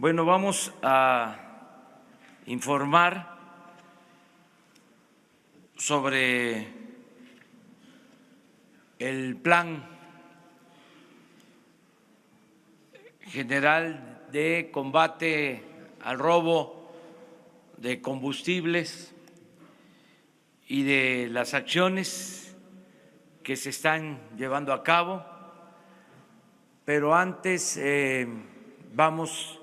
Bueno, vamos a informar sobre el Plan General de Combate al Robo de Combustibles y de las acciones que se están llevando a cabo, pero antes vamos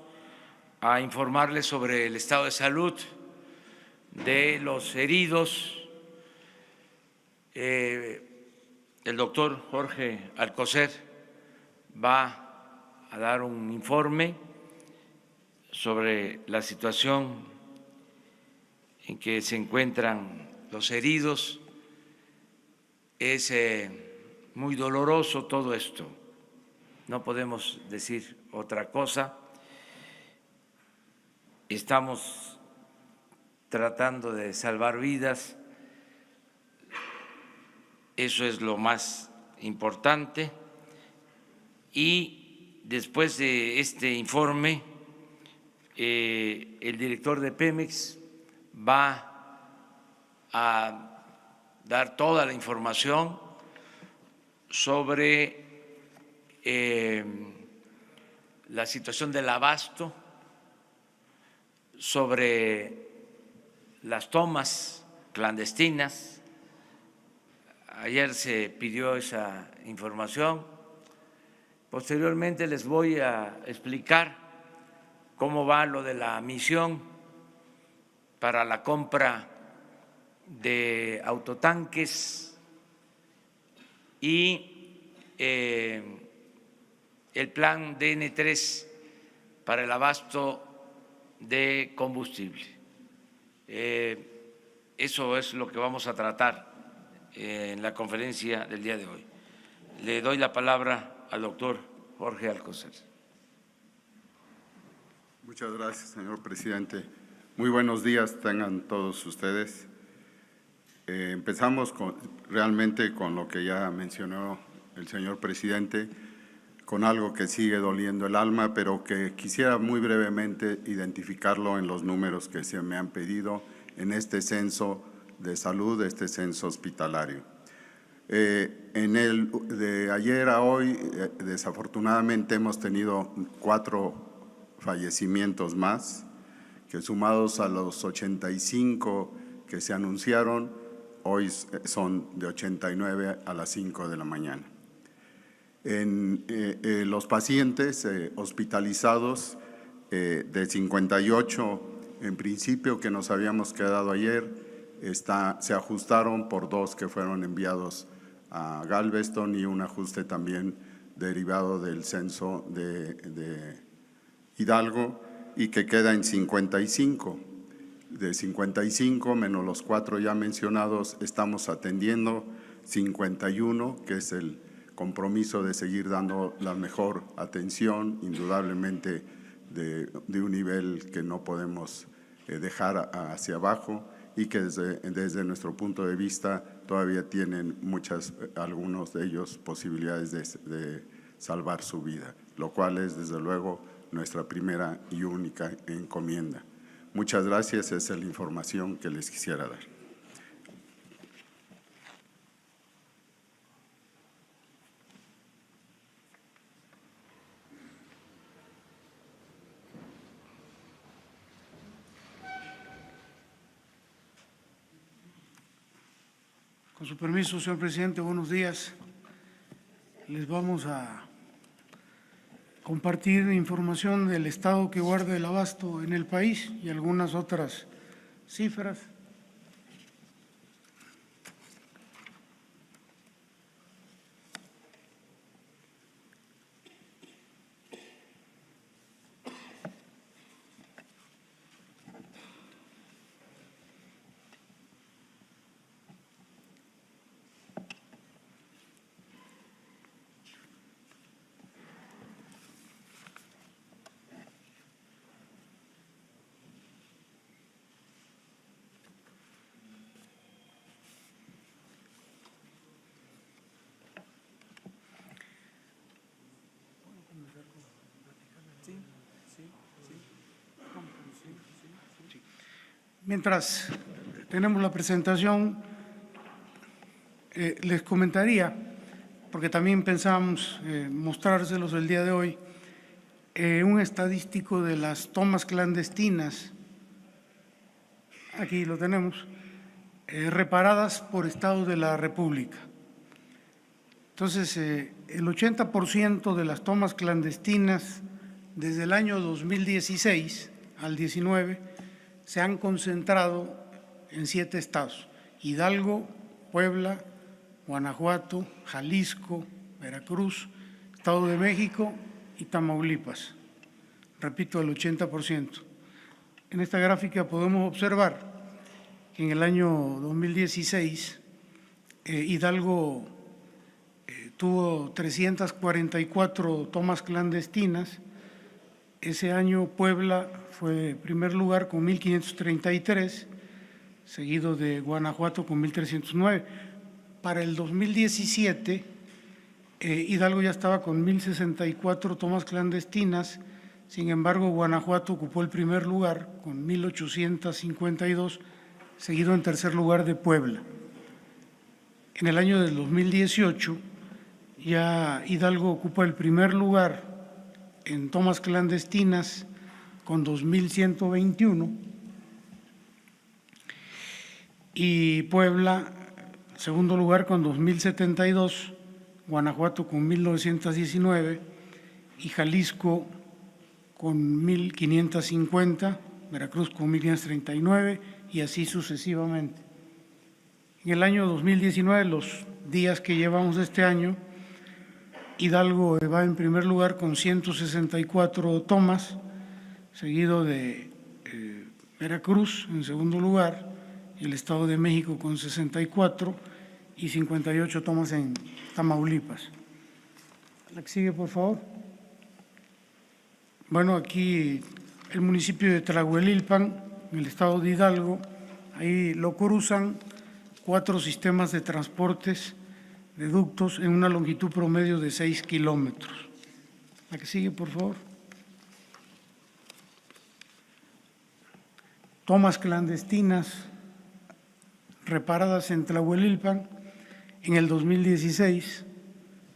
a informarles sobre el estado de salud de los heridos. El doctor Jorge Alcocer va a dar un informe sobre la situación en que se encuentran los heridos. Es muy doloroso todo esto, no podemos decir otra cosa. Estamos tratando de salvar vidas, eso es lo más importante. Y después de este informe, el director de Pemex va a dar toda la información sobre la situación del abasto, sobre las tomas clandestinas. Ayer se pidió esa información. Posteriormente les voy a explicar cómo va lo de la misión para la compra de autotanques y el plan DN3 para el abasto de combustible. Eso es lo que vamos a tratar en la conferencia del día de hoy. Le doy la palabra al doctor Jorge Alcocer. Muchas gracias, señor presidente. Muy buenos días tengan todos ustedes. Empezamos realmente con lo que ya mencionó el señor presidente, con algo que sigue doliendo el alma, pero que quisiera muy brevemente identificarlo en los números que se me han pedido en este censo de salud, este censo hospitalario. En el de ayer a hoy, desafortunadamente hemos tenido 4 fallecimientos más, que sumados a los 85 que se anunciaron, hoy son de 89 a las 5 de la mañana. En los pacientes hospitalizados, de 58 en principio que nos habíamos quedado ayer, se ajustaron por 2 que fueron enviados a Galveston y un ajuste también derivado del censo de Hidalgo y que queda en 55. De 55 menos los 4 ya mencionados estamos atendiendo 51, que es el compromiso de seguir dando la mejor atención, indudablemente de un nivel que no podemos dejar hacia abajo y que desde nuestro punto de vista todavía tienen algunos de ellos posibilidades de salvar su vida, lo cual es desde luego nuestra primera y única encomienda. Muchas gracias, esa es la información que les quisiera dar. Con su permiso, señor presidente, buenos días. Les vamos a compartir información del estado que guarda el abasto en el país y algunas otras cifras. Mientras tenemos la presentación, les comentaría, porque también pensábamos mostrárselos el día de hoy, un estadístico de las tomas clandestinas, aquí lo tenemos, reparadas por estados de la República. Entonces, el 80% de las tomas clandestinas desde el año 2016 al 19 se han concentrado en 7 estados: Hidalgo, Puebla, Guanajuato, Jalisco, Veracruz, Estado de México y Tamaulipas. Repito, el 80%. En esta gráfica podemos observar que en el año 2016 Hidalgo tuvo 344 tomas clandestinas. Ese año Puebla fue primer lugar con 1.533, seguido de Guanajuato con 1.309. Para el 2017, Hidalgo ya estaba con 1.064 tomas clandestinas. Sin embargo, Guanajuato ocupó el primer lugar con 1.852, seguido en tercer lugar de Puebla. En el año del 2018, ya Hidalgo ocupa el primer lugar en tomas clandestinas con 2.121 y Puebla, segundo lugar con 2.072, Guanajuato con 1.919 y Jalisco con 1.550, Veracruz con 1.539 y así sucesivamente. En el año 2019, los días que llevamos de este año, Hidalgo va en primer lugar con 164 tomas, seguido de Veracruz en segundo lugar, y el Estado de México con 64 y 58 tomas en Tamaulipas. La que sigue, por favor. Bueno, aquí el municipio de Tlahuelilpan, en el estado de Hidalgo, ahí lo cruzan 4 sistemas de transportes de ductos en una longitud promedio de 6 kilómetros. La que sigue, por favor. Tomas clandestinas reparadas en Tlahuelilpan en el 2016,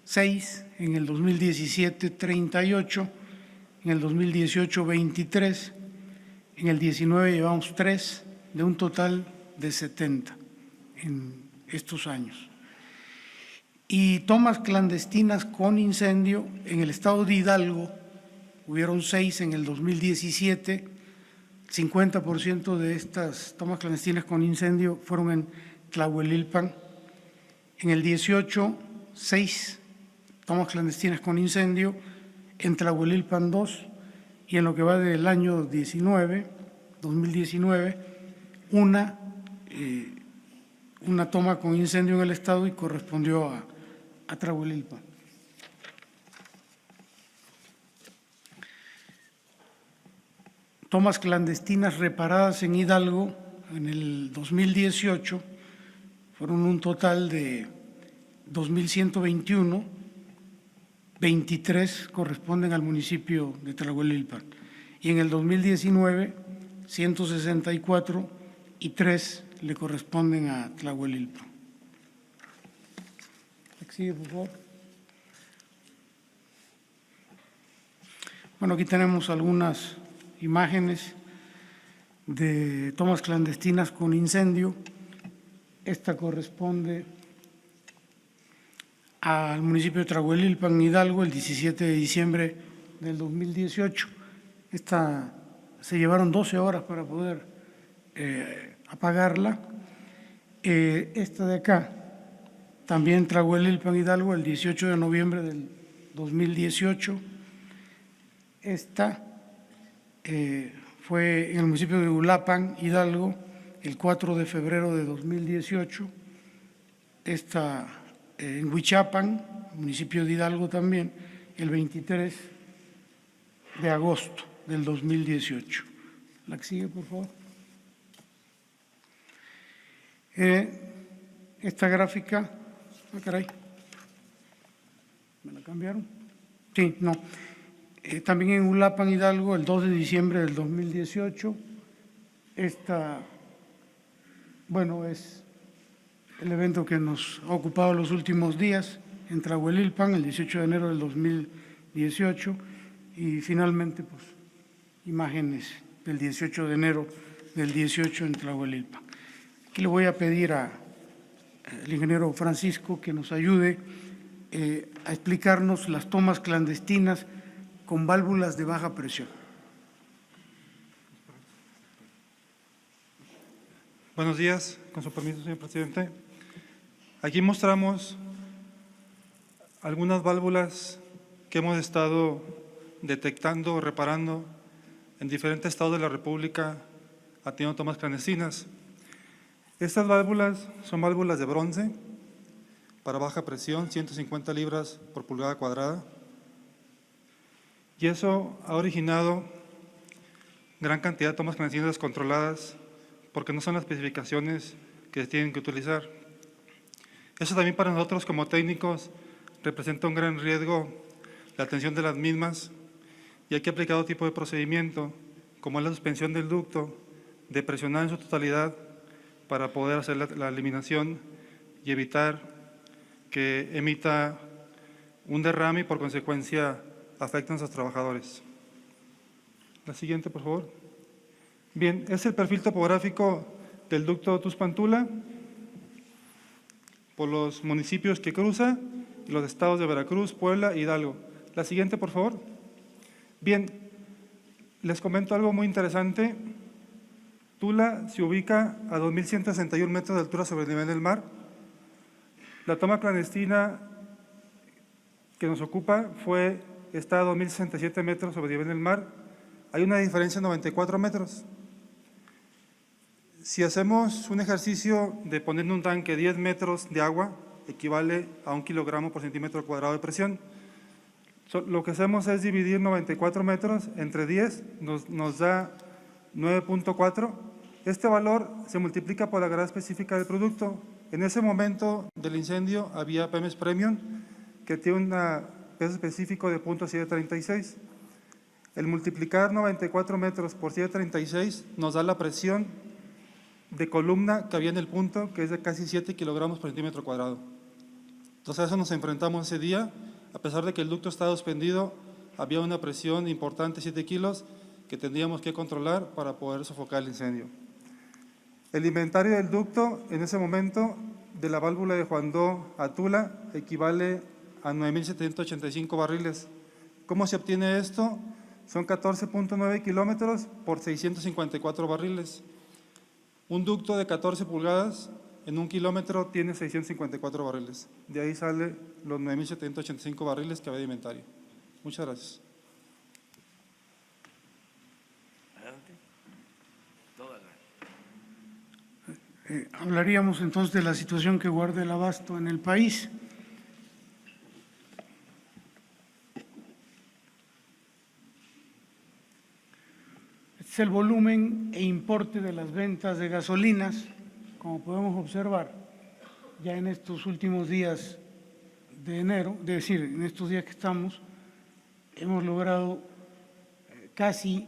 6, en el 2017, 38, en el 2018, 23, en el 19 llevamos 3, de un total de 70 en estos años. Y tomas clandestinas con incendio en el estado de Hidalgo, hubieron 6 en el 2017, 50% de estas tomas clandestinas con incendio fueron en Tlahuelilpan. En el 18, 6 tomas clandestinas con incendio, en Tlahuelilpan 2, y en lo que va del año 2019, una toma con incendio en el estado y correspondió a Tlahuelilpan. Tomas clandestinas reparadas en Hidalgo en el 2018 fueron un total de 2.121, 23 corresponden al municipio de Tlahuelilpan, y en el 2019 164 y 3 le corresponden a Tlahuelilpan. Sigue, por favor. Bueno, aquí tenemos algunas imágenes de tomas clandestinas con incendio. Esta corresponde al municipio de Tlahuelilpan, Hidalgo, el 17 de diciembre del 2018. Esta se llevaron 12 horas para poder apagarla. Esta de acá, también Tlahuelilpan, Hidalgo, el 18 de noviembre del 2018. Esta fue en el municipio de Uruapan, Hidalgo, el 4 de febrero de 2018. Esta en Huichapan, municipio de Hidalgo también, el 23 de agosto del 2018. La que sigue, por favor. Esta gráfica, caray, ¿me la cambiaron? Sí, no. También en Uruapan, Hidalgo, el 2 de diciembre del 2018. Esta Bueno, es el evento que nos ha ocupado los últimos días en Tlahuelilpan, el 18 de enero del 2018, y finalmente, pues, imágenes del 18 de enero del 18 en Tlahuelilpan. Aquí le voy a pedir al ingeniero Francisco que nos ayude a explicarnos las tomas clandestinas con válvulas de baja presión. Buenos días, con su permiso, señor presidente. Aquí mostramos algunas válvulas que hemos estado detectando o reparando en diferentes estados de la República haciendo tomas clandestinas. Estas válvulas son válvulas de bronce para baja presión, 150 libras por pulgada cuadrada. Y eso ha originado gran cantidad de tomas clandestinas descontroladas porque no son las especificaciones que se tienen que utilizar. Eso también para nosotros como técnicos representa un gran riesgo la atención de las mismas y hay que aplicar otro tipo de procedimiento, como es la suspensión del ducto, de presionar en su totalidad para poder hacer la eliminación y evitar que emita un derrame y por consecuencia afecten a sus trabajadores. La siguiente, por favor. Bien, es el perfil topográfico del ducto Tuxpan-Tula por los municipios que cruza y los estados de Veracruz, Puebla e Hidalgo. La siguiente, por favor. Bien, les comento algo muy interesante. Tula se ubica a 2.161 metros de altura sobre el nivel del mar. La toma clandestina que nos ocupa está a 2.067 metros sobre el nivel del mar. Hay una diferencia de 94 metros. Si hacemos un ejercicio de poner en un tanque 10 metros de agua, equivale a 1 kilogramo por centímetro cuadrado de presión. Lo que hacemos es dividir 94 metros entre 10, nos da 9.4. Este valor se multiplica por la grado específica del producto. En ese momento del incendio había Pemex Premium, que tiene un peso específico de 0.736. El multiplicar 94 metros por 736 nos da la presión de columna que había en el punto, que es de casi 7 kilogramos por centímetro cuadrado. Entonces a eso nos enfrentamos ese día. A pesar de que el ducto estaba suspendido, había una presión importante, 7 kilos, que tendríamos que controlar para poder sofocar el incendio. El inventario del ducto en ese momento de la válvula de Juandó a Tula equivale a 9.785 barriles. ¿Cómo se obtiene esto? Son 14.9 kilómetros por 654 barriles. Un ducto de 14 pulgadas en 1 kilómetro tiene 654 barriles. De ahí sale los 9.785 barriles que había de inventario. Muchas gracias. Hablaríamos entonces de la situación que guarda el abasto en el país. Este es el volumen e importe de las ventas de gasolinas, como podemos observar, ya en estos últimos días de enero, es decir, en estos días que estamos, hemos logrado casi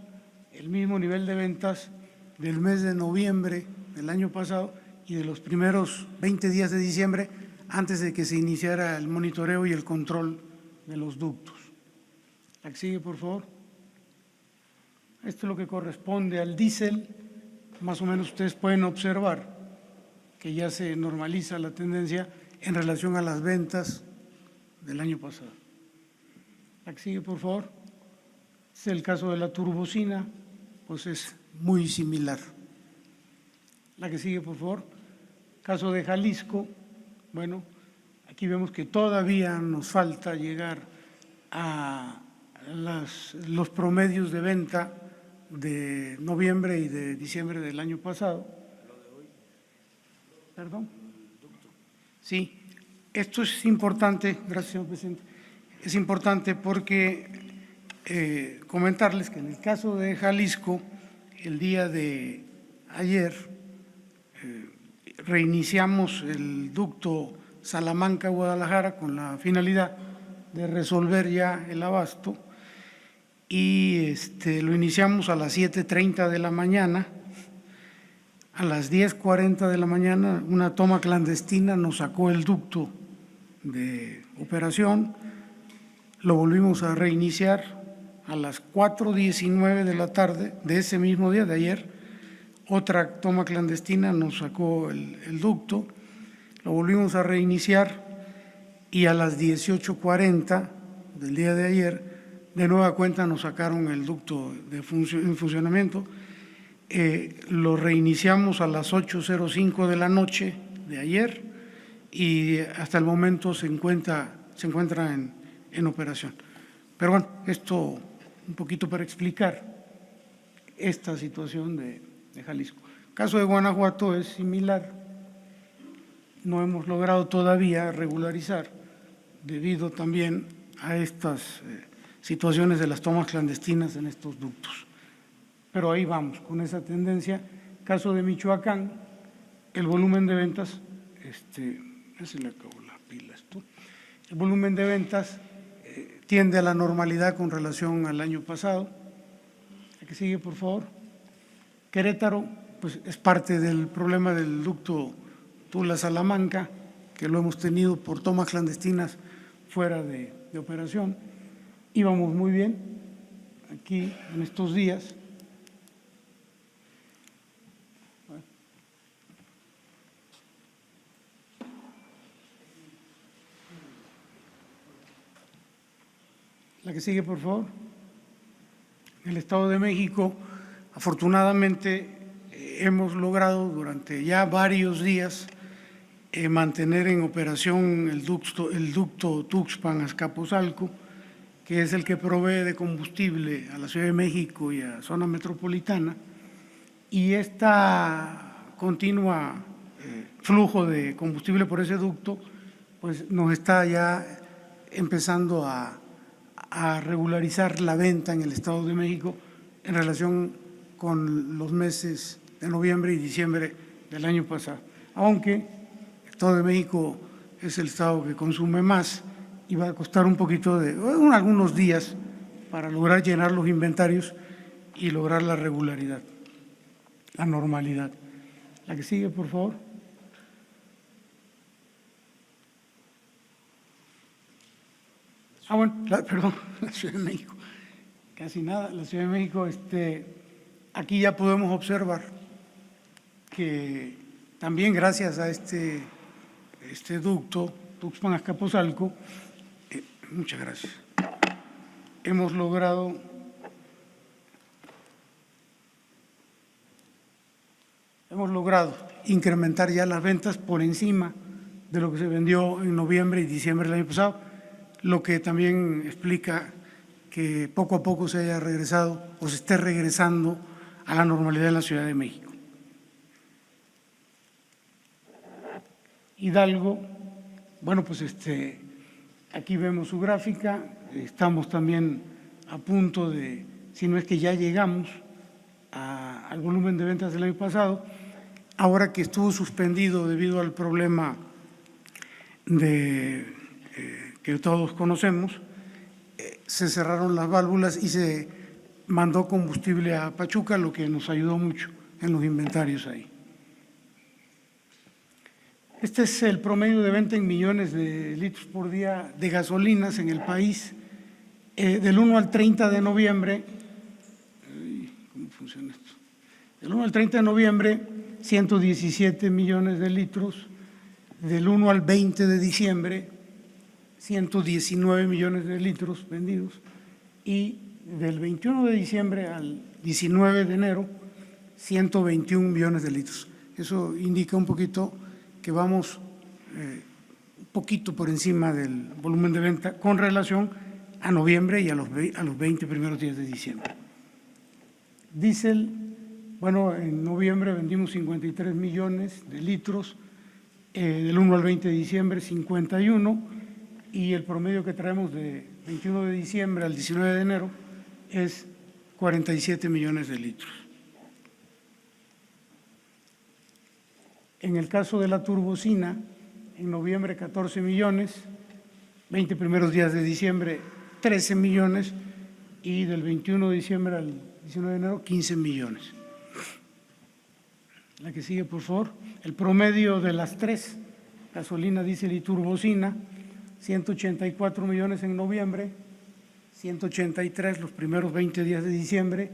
el mismo nivel de ventas del mes de noviembre del año pasado y de los primeros 20 días de diciembre antes de que se iniciara el monitoreo y el control de los ductos. La que sigue, por favor. Esto es lo que corresponde al diésel. Más o menos ustedes pueden observar que ya se normaliza la tendencia en relación a las ventas del año pasado. La que sigue, por favor. Es el caso de la turbocina, pues es muy similar. La que sigue, por favor. Caso de Jalisco, bueno, aquí vemos que todavía nos falta llegar a los promedios de venta de noviembre y de diciembre del año pasado. ¿Perdón? Sí, esto es importante, gracias, señor presidente. Es importante porque comentarles que en el caso de Jalisco, el día de ayer reiniciamos el ducto Salamanca-Guadalajara con la finalidad de resolver ya el abasto y lo iniciamos a las 7:30 de la mañana. a las 10:40 de la mañana, una toma clandestina nos sacó el ducto de operación, lo volvimos a reiniciar a las 4:19 de la tarde de ese mismo día, de ayer. Otra toma clandestina nos sacó el ducto, lo volvimos a reiniciar y a las 18:40 del día de ayer, de nueva cuenta nos sacaron el ducto en funcionamiento. Lo reiniciamos a las 8:05 de la noche de ayer y hasta el momento se encuentra en operación. Pero bueno, esto un poquito para explicar esta situación de Jalisco. El caso de Guanajuato es similar. No hemos logrado todavía regularizar debido también a estas situaciones de las tomas clandestinas en estos ductos. Pero ahí vamos, con esa tendencia. Caso de Michoacán, el volumen de ventas, ya se le acabó la pila esto, el volumen de ventas tiende a la normalidad con relación al año pasado. ¿La que sigue, por favor? Querétaro, pues es parte del problema del ducto Tula-Salamanca, que lo hemos tenido por tomas clandestinas fuera de operación. Íbamos muy bien aquí en estos días. La que sigue, por favor. En el Estado de México, afortunadamente, hemos logrado durante ya varios días mantener en operación el ducto Tuxpan-Azcapotzalco, que es el que provee de combustible a la Ciudad de México y a zona metropolitana, y esta continua flujo de combustible por ese ducto pues nos está ya empezando a regularizar la venta en el Estado de México en relación con los meses de noviembre y diciembre del año pasado, aunque el Estado de México es el estado que consume más y va a costar un poquito algunos días para lograr llenar los inventarios y lograr la regularidad, la normalidad. La que sigue, por favor. Perdón, la Ciudad de México, casi nada. La Ciudad de México, aquí ya podemos observar que también gracias a este ducto, Tuxpan-Azcapotzalco, muchas gracias, hemos logrado incrementar ya las ventas por encima de lo que se vendió en noviembre y diciembre del año pasado, lo que también explica que poco a poco se haya regresado o se esté regresando a la normalidad en la Ciudad de México. Hidalgo, bueno, pues aquí vemos su gráfica, estamos también a punto de, si no es que ya llegamos al volumen de ventas del año pasado, ahora que estuvo suspendido debido al problema que todos conocemos, se cerraron las válvulas y se mandó combustible a Pachuca, lo que nos ayudó mucho en los inventarios ahí. Este es el promedio de venta en millones de litros por día de gasolinas en el país. Del 1 al 30 de noviembre, ¿cómo funciona esto? Del 1 al 30 de noviembre, 117 millones de litros. Del 1 al 20 de diciembre, 119 millones de litros vendidos. Y del 21 de diciembre al 19 de enero, 121 millones de litros. Eso indica un poquito que vamos un poquito por encima del volumen de venta con relación a noviembre y a los 20 primeros días de diciembre. Diésel, bueno, en noviembre vendimos 53 millones de litros, del 1 al 20 de diciembre 51, y el promedio que traemos de 21 de diciembre al 19 de enero es 47 millones de litros. En el caso de la turbocina, en noviembre 14 millones, 20 primeros días de diciembre 13 millones y del 21 de diciembre al 19 de enero 15 millones. La que sigue, por favor. El promedio de las tres, gasolina, diésel y turbocina, 184 millones en noviembre, 183 los primeros 20 días de diciembre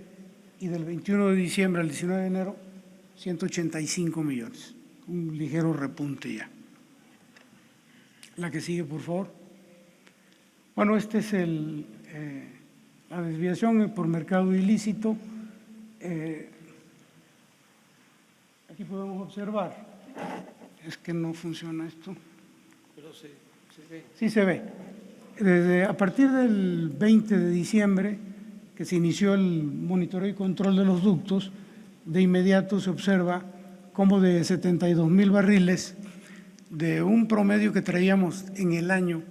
y del 21 de diciembre al 19 de enero, 185 millones. Un ligero repunte ya. La que sigue, por favor. Bueno, este es la desviación por mercado ilícito. Aquí podemos observar, es que no funciona esto. Pero se ve. Sí se ve. A partir del 20 de diciembre, que se inició el monitoreo y control de los ductos, de inmediato se observa cómo de 72,000 barriles, de un promedio que traíamos en el año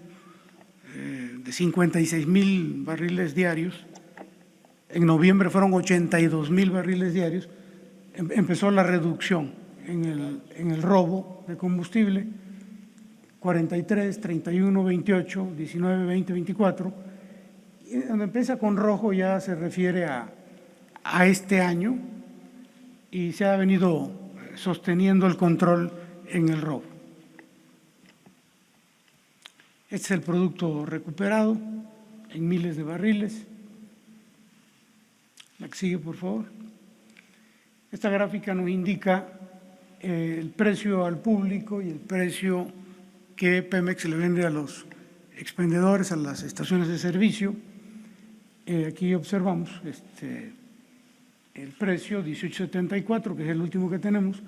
de 56,000 barriles diarios, en noviembre fueron 82,000 barriles diarios, empezó la reducción en el robo de combustible, 43, 31, 28, 19, 20, 24. Y donde empieza con rojo ya se refiere a este año y se ha venido sosteniendo el control en el robo. Este es el producto recuperado en miles de barriles. La que sigue, por favor. Esta gráfica nos indica el precio al público y el precio que Pemex le vende a los expendedores, a las estaciones de servicio. Aquí observamos el precio 18.74, que es el último que tenemos,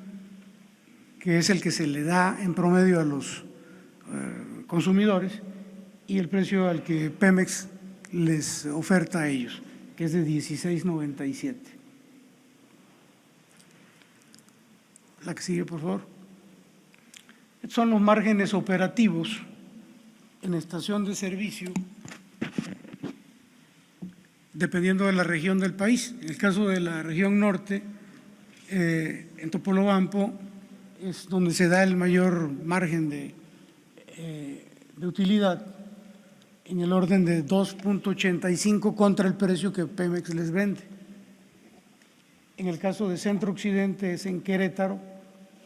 que es el que se le da en promedio a los consumidores, y el precio al que Pemex les oferta a ellos, que es de 16.97. La que sigue, por favor. Estos son los márgenes operativos en estación de servicio, dependiendo de la región del país. En el caso de la región norte, en Topolobampo, es donde se da el mayor margen de utilidad, en el orden de 2.85 contra el precio que Pemex les vende. En el caso de Centro Occidente es en Querétaro,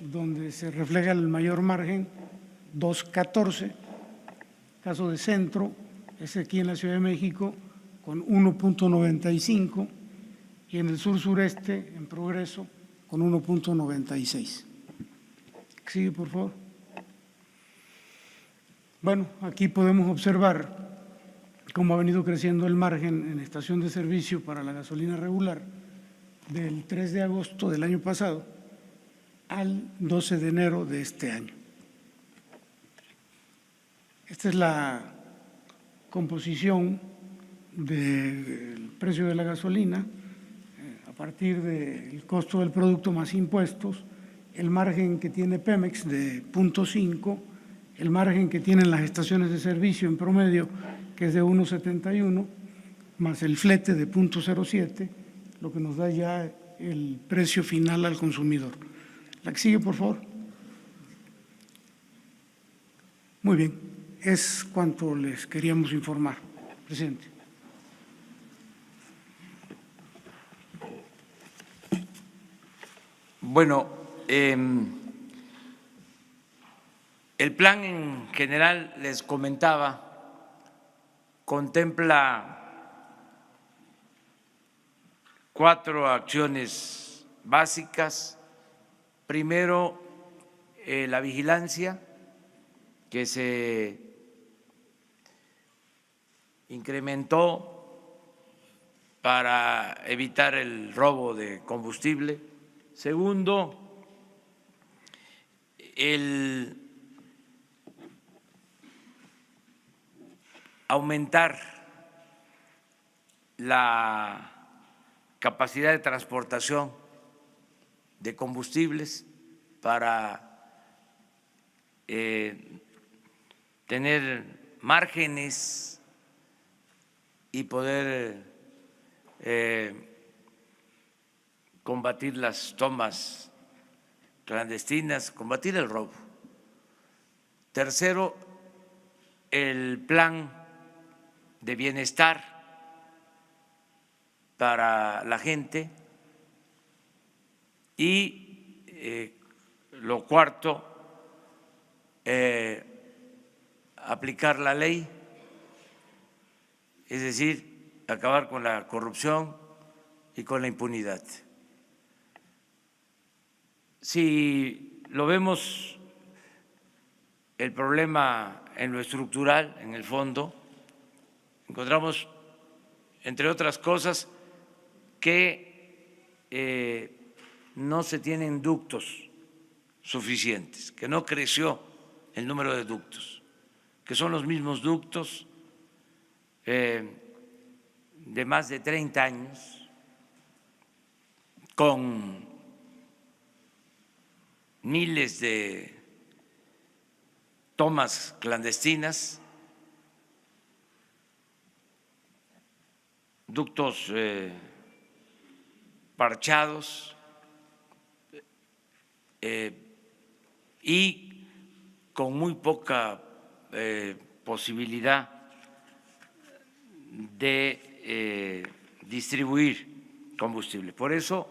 donde se refleja el mayor margen, 2.14. Caso de Centro es aquí en la Ciudad de México con 1.95 y en el sur-sureste, en Progreso, con 1.96. Sigue, por favor. Bueno, aquí podemos observar cómo ha venido creciendo el margen en estación de servicio para la gasolina regular del 3 de agosto del año pasado al 12 de enero de este año. Esta es la composición del precio de la gasolina a partir del costo del producto más impuestos, el margen que tiene Pemex de 0.5, el margen que tienen las estaciones de servicio en promedio, que es de 1.71, más el flete de 0.07, lo que nos da ya el precio final al consumidor. La que sigue, por favor. Muy bien, es cuanto les queríamos informar, presidente. Bueno, el plan en general, les comentaba, contempla 4 acciones básicas. Primero, la vigilancia, que se incrementó para evitar el robo de combustible. Segundo, el aumentar la capacidad de transportación de combustibles para tener márgenes y poder combatir las tomas clandestinas, combatir el robo. Tercero, el plan de bienestar para la gente y lo cuarto, aplicar la ley, es decir, acabar con la corrupción y con la impunidad. Si lo vemos el problema en lo estructural, en el fondo, encontramos, entre otras cosas, que no se tienen ductos suficientes, que no creció el número de ductos, que son los mismos ductos de más de 30 años, con miles de tomas clandestinas, ductos parchados y con muy poca posibilidad de distribuir combustible. Por eso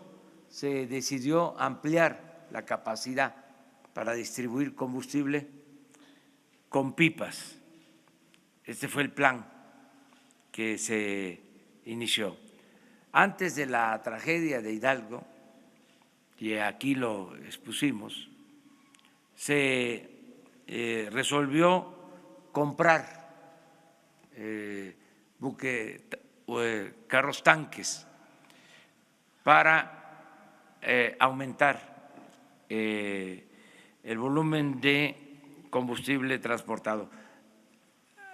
se decidió ampliar la capacidad para distribuir combustible con pipas. Este fue el plan que se inició. Antes de la tragedia de Hidalgo, y aquí lo expusimos, se resolvió comprar carros tanques para aumentar el volumen de combustible transportado.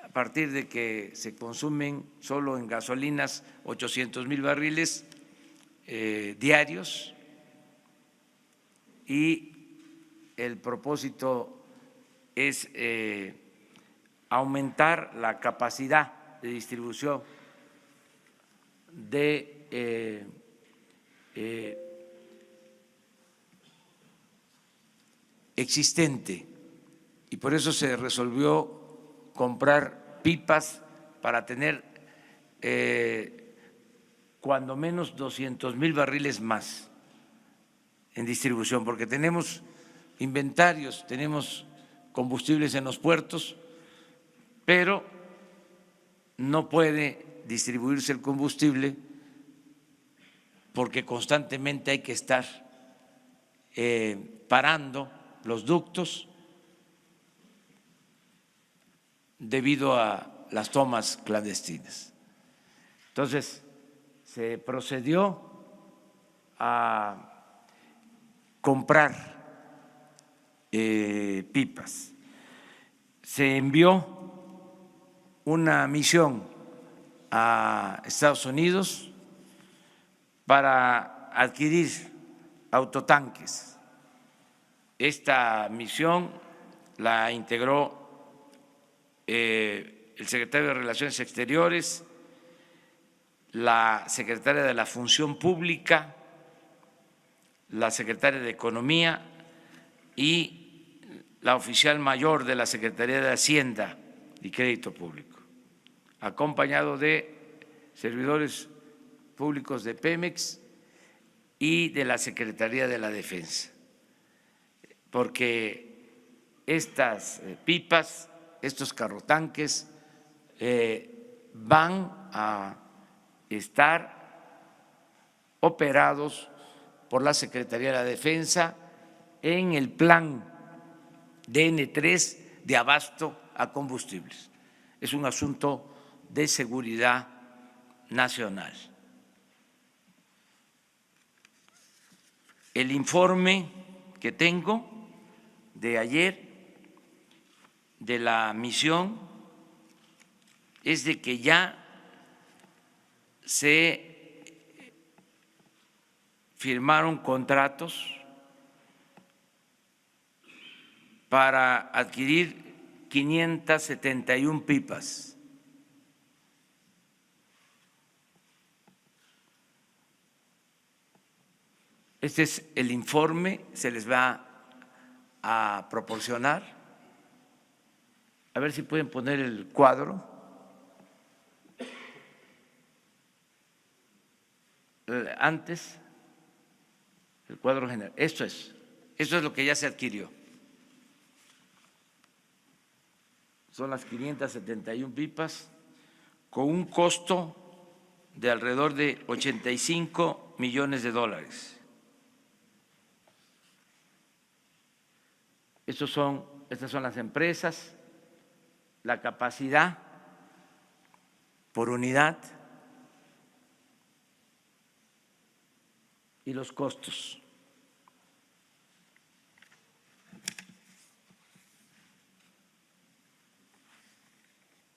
A partir de que se consumen solo en gasolinas 800,000 barriles diarios, y el propósito es aumentar la capacidad de distribución de existente, y por eso se resolvió comprar pipas para tener cuando menos 200,000 barriles más en distribución, porque tenemos inventarios, tenemos combustibles en los puertos, pero no puede distribuirse el combustible porque constantemente hay que estar parando los ductos debido a las tomas clandestinas. Entonces, se procedió a comprar pipas. Se envió una misión a Estados Unidos para adquirir autotanques. Esta misión la integró el secretario de Relaciones Exteriores, la secretaria de la Función Pública, la secretaria de Economía y la oficial mayor de la Secretaría de Hacienda y Crédito Público, acompañado de servidores públicos de Pemex y de la Secretaría de la Defensa, porque estas pipas, estos carrotanques van a estar operados por la Secretaría de la Defensa en el plan DN3 de abasto a combustibles. Es un asunto de seguridad nacional. El informe que tengo de ayer de la misión es de que ya se firmaron contratos para adquirir 571 pipas. Este es el informe, se les va a proporcionar. A ver si pueden poner el cuadro. Antes, el cuadro general. Esto es Eso es lo que ya se adquirió. Son las 571 pipas con un costo de alrededor de 85 millones de dólares. Estas son las empresas, la capacidad por unidad y los costos.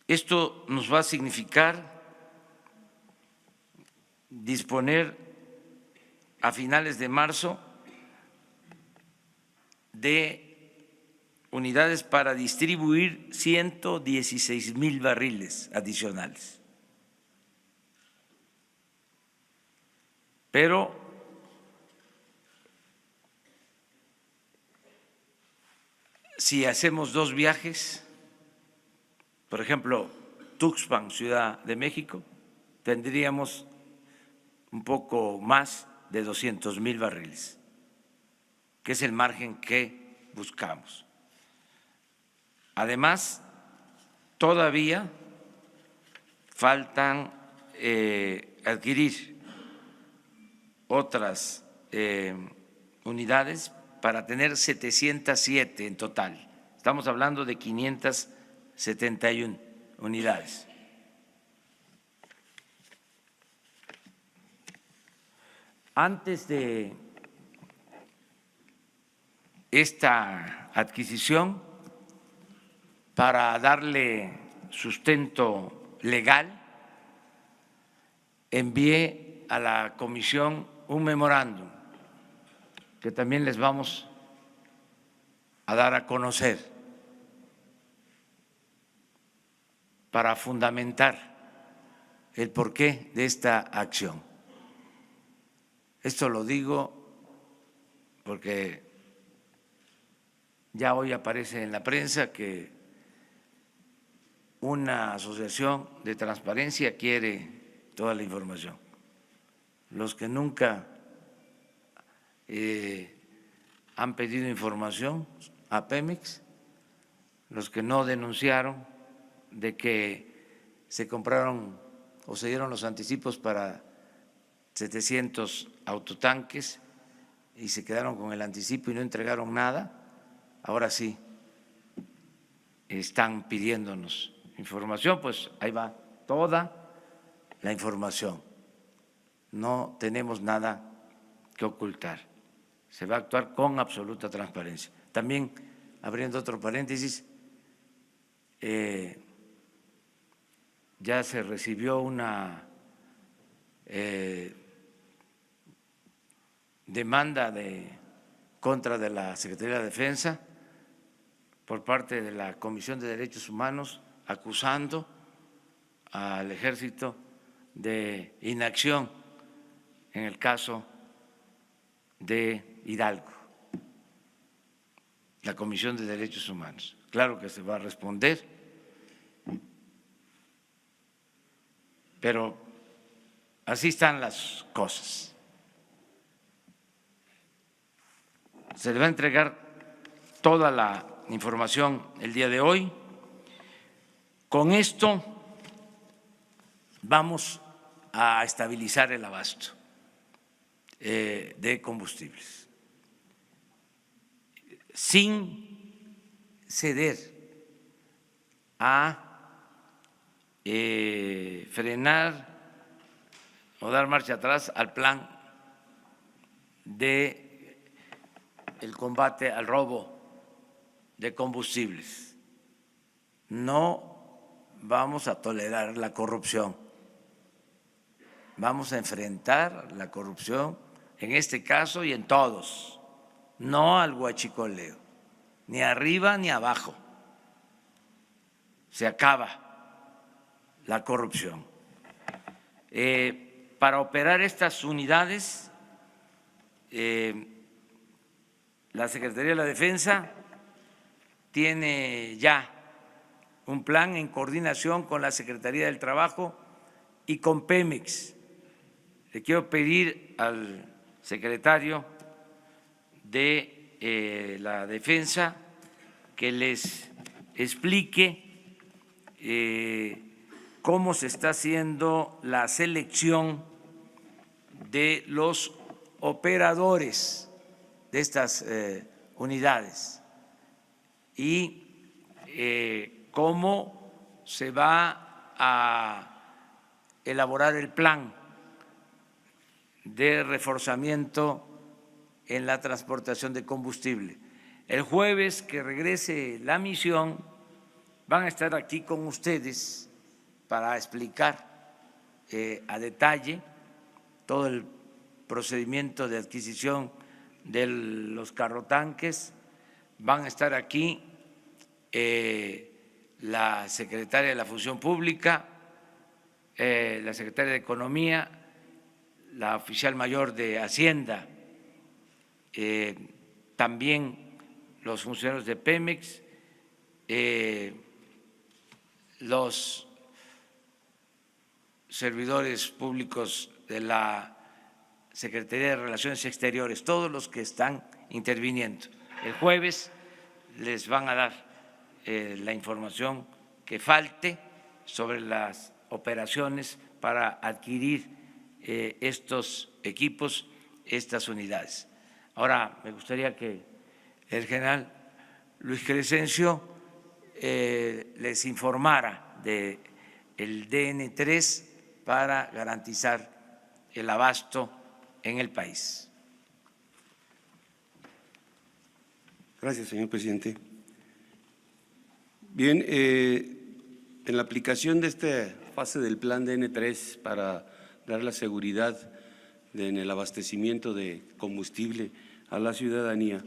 Esto nos va a significar disponer a finales de marzo de unidades para distribuir 116,000 barriles adicionales. Pero si hacemos 2 viajes, por ejemplo, Tuxpan, Ciudad de México, tendríamos un poco más de 200,000 barriles, que es el margen que buscamos. Además, todavía faltan adquirir otras unidades para tener 707 en total. Estamos hablando de 571 unidades. Antes de esta adquisición, para darle sustento legal, envié a la comisión un memorándum que también les vamos a dar a conocer para fundamentar el porqué de esta acción. Esto lo digo porque ya hoy aparece en la prensa que una asociación de transparencia quiere toda la información. Los que nunca han pedido información a Pemex, los que no denunciaron de que se compraron o se dieron los anticipos para 700 autotanques y se quedaron con el anticipo y no entregaron nada, ahora sí están pidiéndonos información, pues ahí va toda la información. No tenemos nada que ocultar. Se va a actuar con absoluta transparencia. También, abriendo otro paréntesis, ya se recibió una demanda contra de la Secretaría de Defensa por parte de la Comisión de Derechos Humanos, acusando al Ejército de inacción en el caso de Hidalgo, la Comisión de Derechos Humanos. Claro que se va a responder, pero así están las cosas. Se le va a entregar toda la información el día de hoy. Con esto vamos a estabilizar el abasto de combustibles sin ceder a frenar o dar marcha atrás al plan de el combate al robo de combustibles. No vamos a tolerar la corrupción. Vamos a enfrentar la corrupción en este caso y en todos, no al huachicoleo, ni arriba ni abajo. Se acaba la corrupción. Para operar estas unidades, la Secretaría de la Defensa tiene ya un plan en coordinación con la Secretaría del Trabajo y con Pemex. Le quiero pedir al secretario de la defensa que les explique cómo se está haciendo la selección de los operadores de estas unidades y cómo se va a elaborar el plan de reforzamiento en la transportación de combustible. El jueves que regrese la misión van a estar aquí con ustedes para explicar a detalle todo el procedimiento de adquisición de los carrotanques. Van a estar aquí la secretaria de la Función Pública, la secretaria de Economía, la oficial mayor de Hacienda, también los funcionarios de Pemex, los servidores públicos de la Secretaría de Relaciones Exteriores, todos los que están interviniendo. El jueves les van a dar la información que falte sobre las operaciones para adquirir estos equipos, estas unidades. Ahora, me gustaría que el general Luis Crescencio les informara del DN3 para garantizar el abasto en el país. Gracias, señor presidente. Bien, en la aplicación de esta fase del plan DN3 para dar la seguridad en el abastecimiento de combustible a la ciudadanía,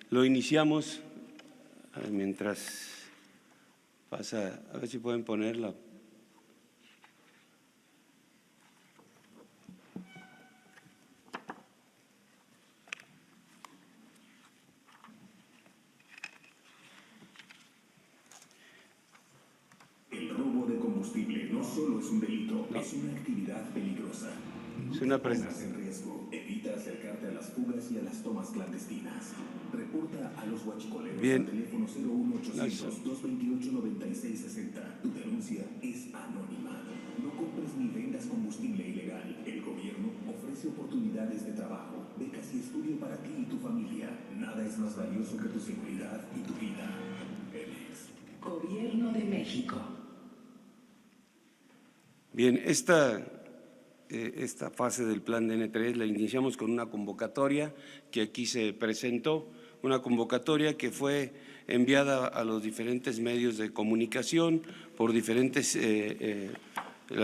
lo iniciamos mientras pasa, a ver si pueden ponerla. El robo de combustible no solo es un delito, es una actividad peligrosa. Es una Pongas en riesgo. Evita acercarte a las fugas y a las tomas clandestinas. Reporta a los huachicoleros al teléfono 01800-228-9660. Tu denuncia es anónima. No compres ni vendas combustible ilegal. El gobierno ofrece oportunidades de trabajo, becas y estudio para ti y tu familia. Nada es más valioso que tu seguridad y tu vida. Pemex. Gobierno de México. Bien, esta fase del plan DN3 la iniciamos con una convocatoria que aquí se presentó, una convocatoria que fue enviada a los diferentes medios de comunicación por las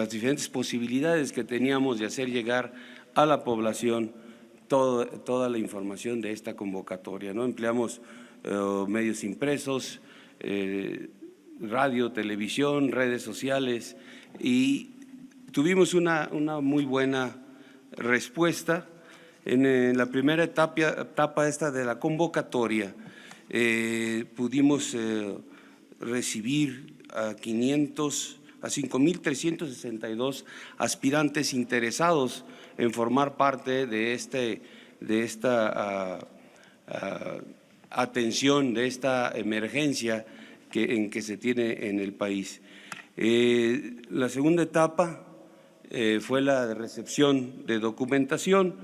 diferentes posibilidades que teníamos de hacer llegar a la población toda la información de esta convocatoria, ¿no? Empleamos medios impresos, radio, televisión, redes sociales y tuvimos una muy buena respuesta. En la primera etapa esta de la convocatoria pudimos recibir a 5.362 aspirantes interesados en formar parte de esta atención, de esta emergencia en que se tiene en el país. La segunda etapa fue la recepción de documentación.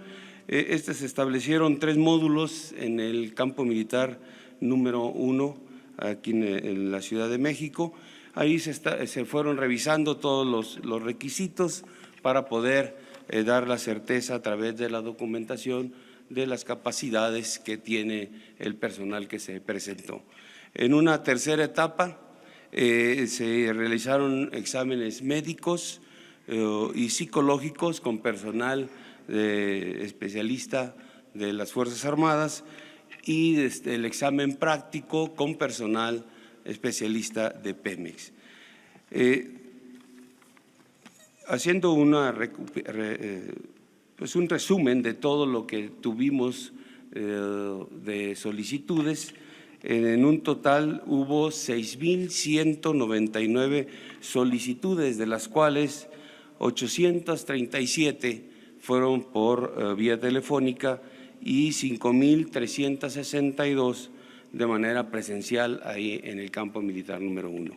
Se establecieron 3 módulos en el campo militar número 1, aquí en la Ciudad de México. Ahí se fueron revisando todos los requisitos para poder dar la certeza a través de la documentación de las capacidades que tiene el personal que se presentó. En una tercera etapa se realizaron exámenes médicos y psicológicos con personal especialista de las Fuerzas Armadas y el examen práctico con personal especialista de Pemex. Haciendo un resumen de todo lo que tuvimos de solicitudes, en un total hubo 6.199 solicitudes, de las cuales 837 fueron por vía telefónica y 5.362 de manera presencial ahí en el campo militar número 1.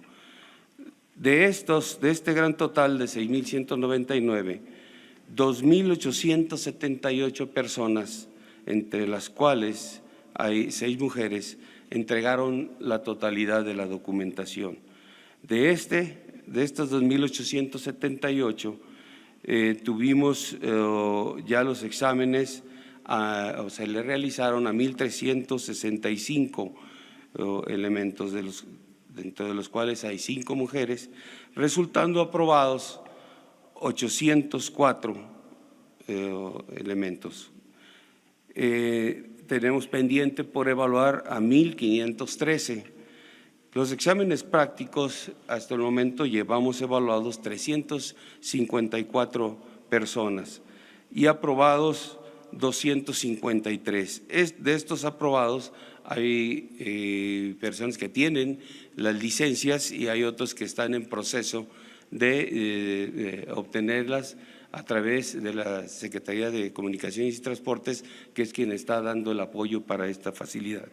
De este gran total de 6.199, 2.878 personas, entre las cuales hay 6 mujeres, entregaron la totalidad de la documentación. De estos 2.878, tuvimos ya los exámenes, se le realizaron a 1.365 elementos, dentro de los cuales hay 5 mujeres, resultando aprobados 804 elementos. Tenemos pendiente por evaluar a 1.513. Los exámenes prácticos, hasta el momento llevamos evaluados 354 personas y aprobados 253. De estos aprobados hay personas que tienen las licencias y hay otros que están en proceso de obtenerlas a través de la Secretaría de Comunicaciones y Transportes, que es quien está dando el apoyo para esta facilidad.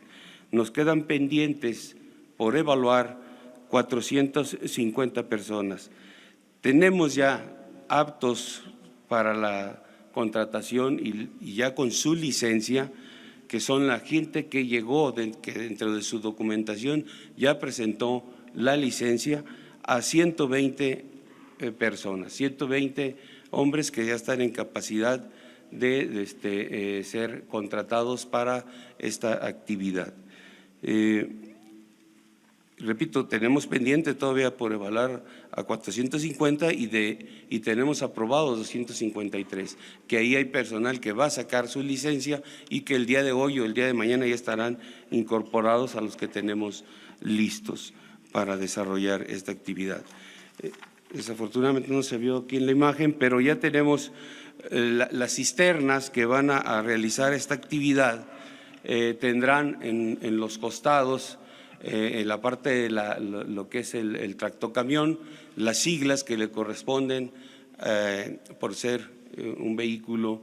Nos quedan pendientes por evaluar 450 personas. Tenemos ya aptos para la contratación y ya con su licencia, que son la gente que llegó, que dentro de su documentación ya presentó la licencia, a 120 personas, 120 hombres que ya están en capacidad de ser contratados para esta actividad. Repito, tenemos pendiente todavía por evaluar a 450 y tenemos aprobados 253, que ahí hay personal que va a sacar su licencia y que el día de hoy o el día de mañana ya estarán incorporados a los que tenemos listos para desarrollar esta actividad. Desafortunadamente no se vio aquí en la imagen, pero ya tenemos las cisternas que van a realizar esta actividad, tendrán en los costados, en la parte de lo que es el tractocamión, las siglas que le corresponden por ser un vehículo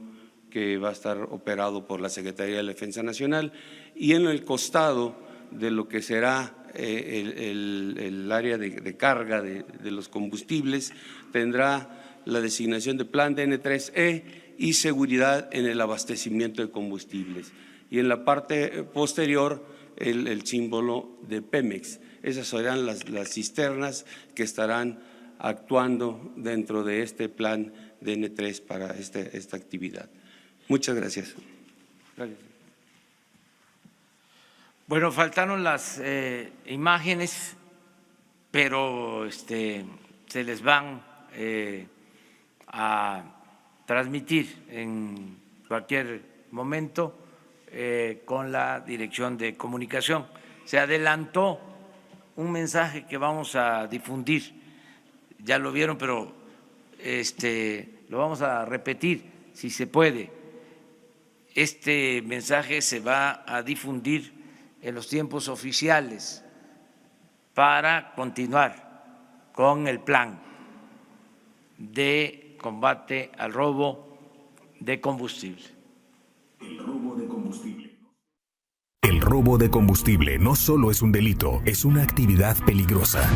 que va a estar operado por la Secretaría de la Defensa Nacional, y en el costado de lo que será el área de carga de los combustibles tendrá la designación de Plan DN3E y seguridad en el abastecimiento de combustibles, y en la parte posterior el símbolo de Pemex. Esas serán las cisternas que estarán actuando dentro de este plan DN3 para esta actividad. Muchas gracias. Gracias. Bueno, faltaron las imágenes, pero se les van a transmitir en cualquier momento con la Dirección de Comunicación. Se adelantó un mensaje que vamos a difundir, ya lo vieron, pero lo vamos a repetir si se puede. Este mensaje se va a difundir en los tiempos oficiales para continuar con el plan de combate al robo de combustible. El robo de combustible. El robo de combustible no solo es un delito, es una actividad peligrosa.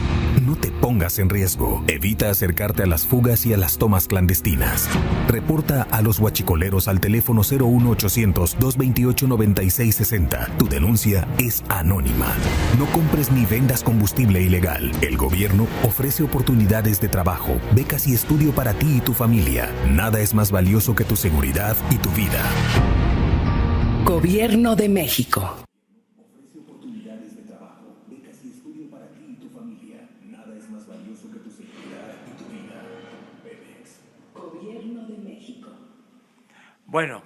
No te pongas en riesgo. Evita acercarte a las fugas y a las tomas clandestinas. Reporta a los huachicoleros al teléfono 01800-228-9660. Tu denuncia es anónima. No compres ni vendas combustible ilegal. El gobierno ofrece oportunidades de trabajo, becas y estudio para ti y tu familia. Nada es más valioso que tu seguridad y tu vida. Gobierno de México. Ofrece oportunidades de trabajo, becas y estudio para ti y tu familia. Nada es más valioso que tu seguridad y tu vida. Pemex. Gobierno de México. Bueno,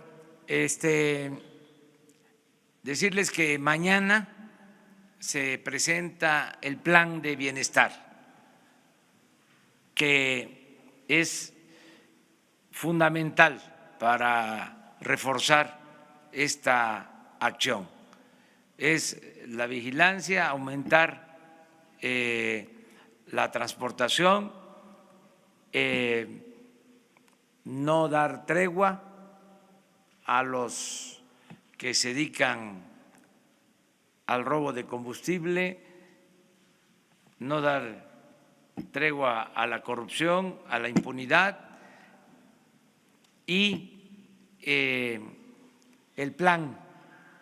decirles que mañana se presenta el plan de bienestar, que es fundamental para reforzar esta acción. Es la vigilancia, aumentar la transportación, no dar tregua a los que se dedican al robo de combustible, no dar tregua a la corrupción, a la impunidad y el plan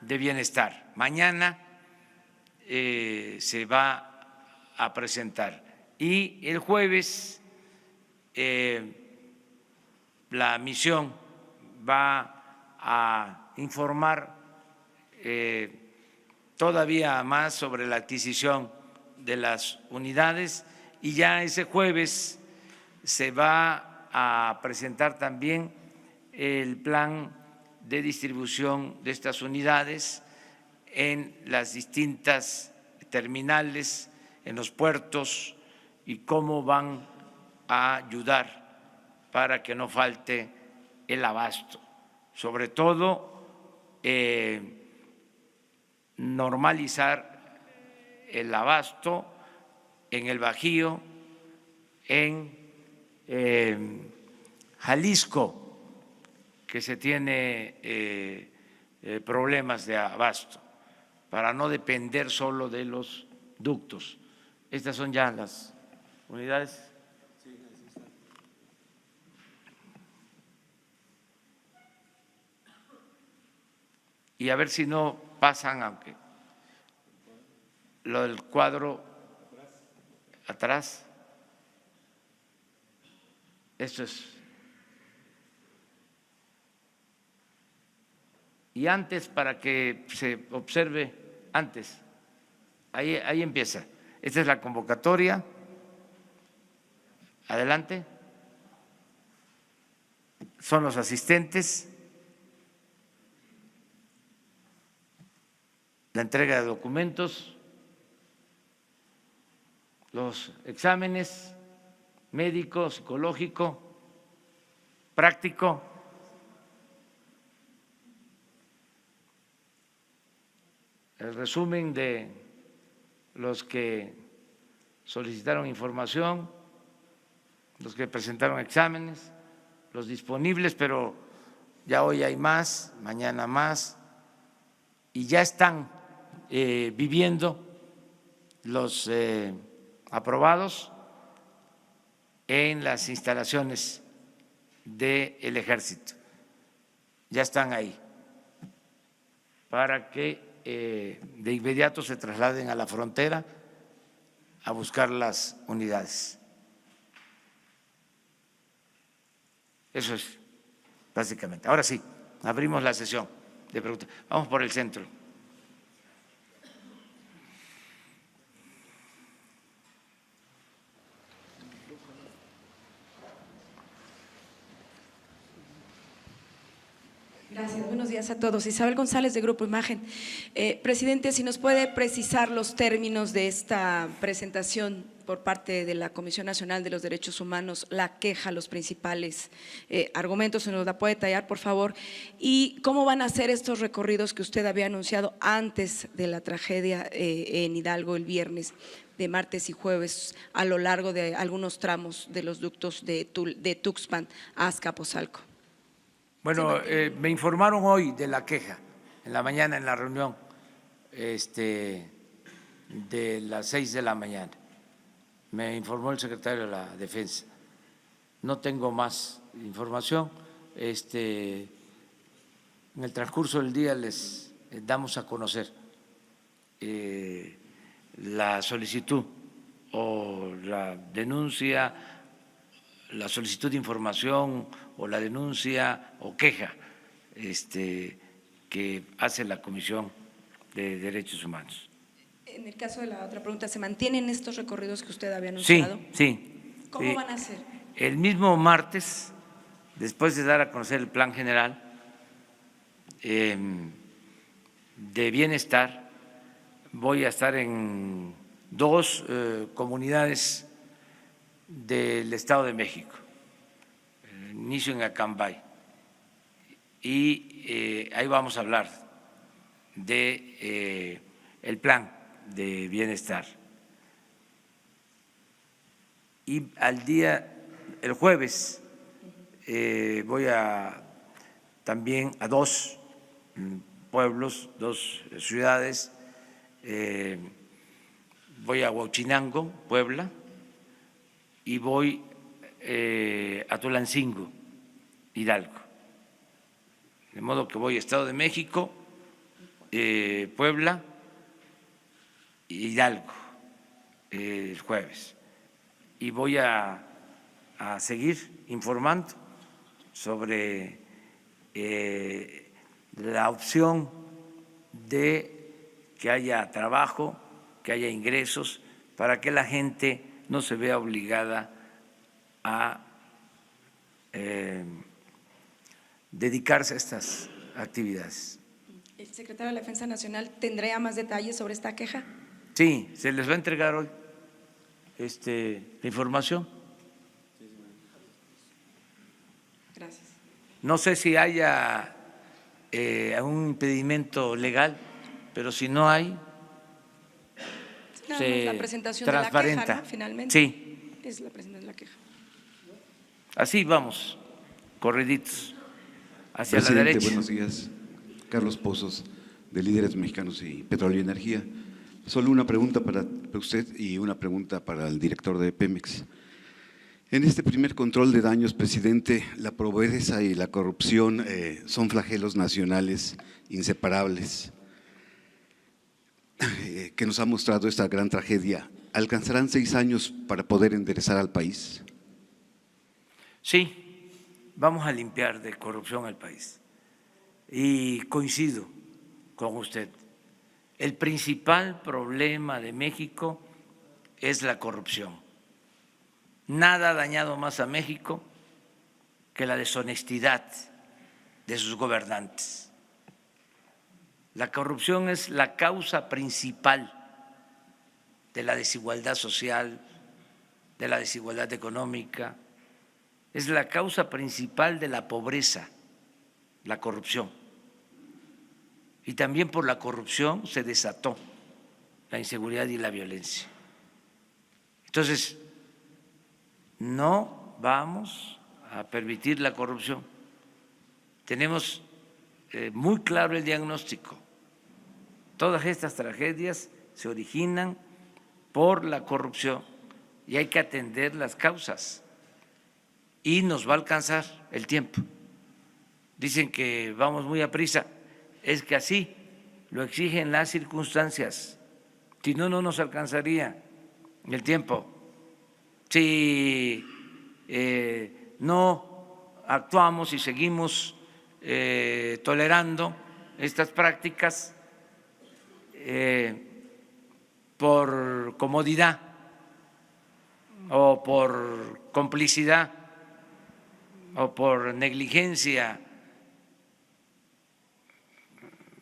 de bienestar. Mañana se va a presentar y el jueves la misión va a informar todavía más sobre la adquisición de las unidades y ya ese jueves se va a presentar también el plan de distribución de estas unidades en las distintas terminales, en los puertos y cómo van a ayudar para que no falte el abasto, sobre todo normalizar el abasto en el Bajío, en Jalisco, que se tiene problemas de abasto, para no depender solo de los ductos. Estas son ya las unidades. Y a ver si no pasan, aunque lo del cuadro atrás, esto es. Y antes, para que se observe antes, ahí empieza. Esta es la convocatoria. Adelante. Son los asistentes. La entrega de documentos, los exámenes médico, psicológico, práctico. El resumen de los que solicitaron información, los que presentaron exámenes, los disponibles, pero ya hoy hay más, mañana más, y ya están viviendo los aprobados en las instalaciones del Ejército. Ya están ahí para que de inmediato se trasladen a la frontera a buscar las unidades. Eso es básicamente. Ahora sí, abrimos la sesión de preguntas. Vamos por el centro. Gracias, buenos días a todos. Isabel González, de Grupo Imagen. Presidente, si nos puede precisar los términos de esta presentación por parte de la Comisión Nacional de los Derechos Humanos, la queja, los principales argumentos, ¿se nos la puede detallar, por favor? Y cómo van a ser estos recorridos que usted había anunciado antes de la tragedia en Hidalgo el viernes, de martes y jueves, a lo largo de algunos tramos de los ductos de Tuxpan a Azcapotzalco. Bueno, me informaron hoy de la queja, en la mañana en la reunión de las 6 de la mañana. Me informó el secretario de la Defensa. No tengo más información. En el transcurso del día les damos a conocer la solicitud o la denuncia, la solicitud de información o la denuncia o queja que hace la Comisión de Derechos Humanos. En el caso de la otra pregunta, ¿se mantienen estos recorridos que usted había anunciado? Sí. ¿Cómo van a hacer? El mismo martes, después de dar a conocer el Plan General de Bienestar, voy a estar en 2 comunidades del Estado de México. Inicio en Acambay y ahí vamos a hablar de el plan de bienestar. Y el jueves voy también a 2 pueblos, 2 ciudades. Voy a Huachinango, Puebla, y voy a Tulancingo, Hidalgo. De modo que voy a Estado de México, Puebla, Hidalgo el jueves. Y voy a seguir informando sobre la opción de que haya trabajo, que haya ingresos, para que la gente no se vea obligada a dedicarse a estas actividades. ¿El secretario de la Defensa Nacional tendrá más detalles sobre esta queja? Sí, se les va a entregar hoy la información. Gracias. No sé si haya un impedimento legal, pero si no hay, Nada más la presentación transparenta. de la queja, ¿no? Finalmente. Sí, Es la presentación de la queja. así vamos, corriditos, hacia la Presidente, derecha. buenos días. Carlos Pozos, de Líderes Mexicanos y Petróleo y Energía. Solo una pregunta para usted y una pregunta para el director de Pemex. En este primer control de daños, presidente, la pobreza y la corrupción son flagelos nacionales inseparables que nos ha mostrado esta gran tragedia. ¿Alcanzarán 6 años para poder enderezar al país? Sí, vamos a limpiar de corrupción al país. Y coincido con usted. El principal problema de México es la corrupción. Nada ha dañado más a México que la deshonestidad de sus gobernantes. La corrupción es la causa principal de la desigualdad social, de la desigualdad económica, es la causa principal de la pobreza, la corrupción. Y también por la corrupción se desató la inseguridad y la violencia. Entonces, no vamos a permitir la corrupción. Tenemos muy claro el diagnóstico. Todas estas tragedias se originan por la corrupción y hay que atender las causas. Y nos va a alcanzar el tiempo. Dicen que vamos muy aprisa. Es que así lo exigen las circunstancias. Si no, no nos alcanzaría el tiempo. Si no actuamos y seguimos tolerando estas prácticas por comodidad o por complicidad o por negligencia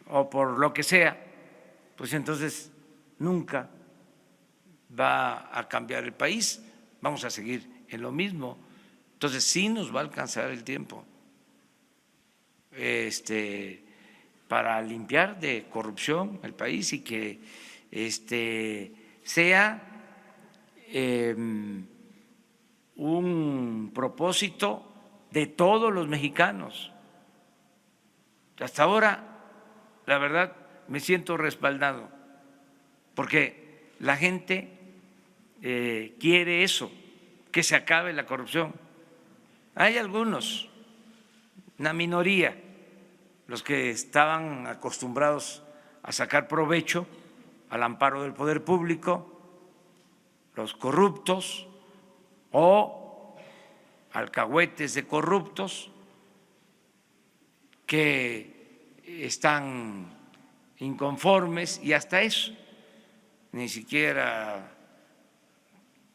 o por lo que sea, pues entonces nunca va a cambiar el país, vamos a seguir en lo mismo. Entonces sí nos va a alcanzar el tiempo para limpiar de corrupción el país y que sea un propósito de todos los mexicanos. Hasta ahora, la verdad, me siento respaldado, porque la gente quiere eso, que se acabe la corrupción. Hay algunos, una minoría, los que estaban acostumbrados a sacar provecho al amparo del poder público, los corruptos o alcahuetes de corruptos que están inconformes y hasta eso, ni siquiera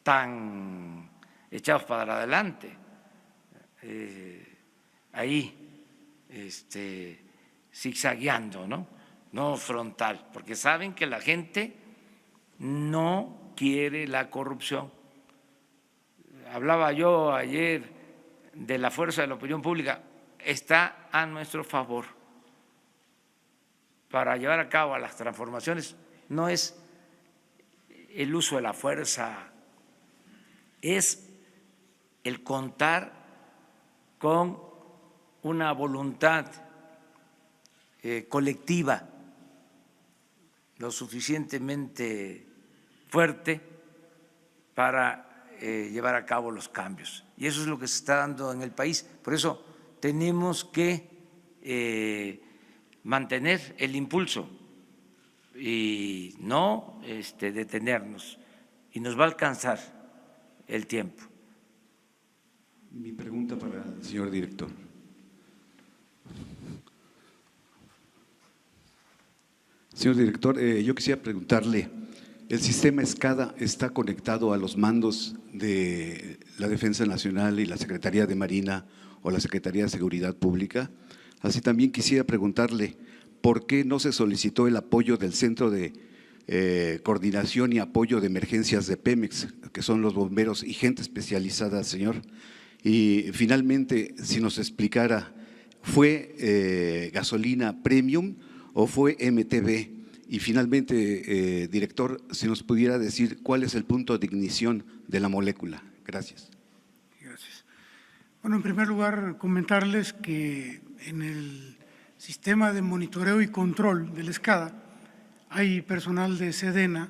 tan echados para adelante, ahí zigzagueando, no frontal, porque saben que la gente no quiere la corrupción. Hablaba yo ayer de la fuerza de la opinión pública, está a nuestro favor para llevar a cabo las transformaciones. No es el uso de la fuerza, es el contar con una voluntad colectiva lo suficientemente fuerte para llevar a cabo los cambios. Y eso es lo que se está dando en el país. Por eso tenemos que mantener el impulso y no detenernos, y nos va a alcanzar el tiempo. Mi pregunta para el señor director. Señor director, yo quisiera preguntarle, ¿el sistema SCADA está conectado a los mandos de la Defensa Nacional y la Secretaría de Marina o la Secretaría de Seguridad Pública? Así también quisiera preguntarle, ¿por qué no se solicitó el apoyo del Centro de Coordinación y Apoyo de Emergencias de Pemex, que son los bomberos y gente especializada, señor? Y finalmente, si nos explicara, ¿fue gasolina premium o fue MTB? Y finalmente, director, si nos pudiera decir cuál es el punto de ignición de la molécula. Gracias. Gracias. Bueno, en primer lugar, comentarles que en el sistema de monitoreo y control del SCADA hay personal de Sedena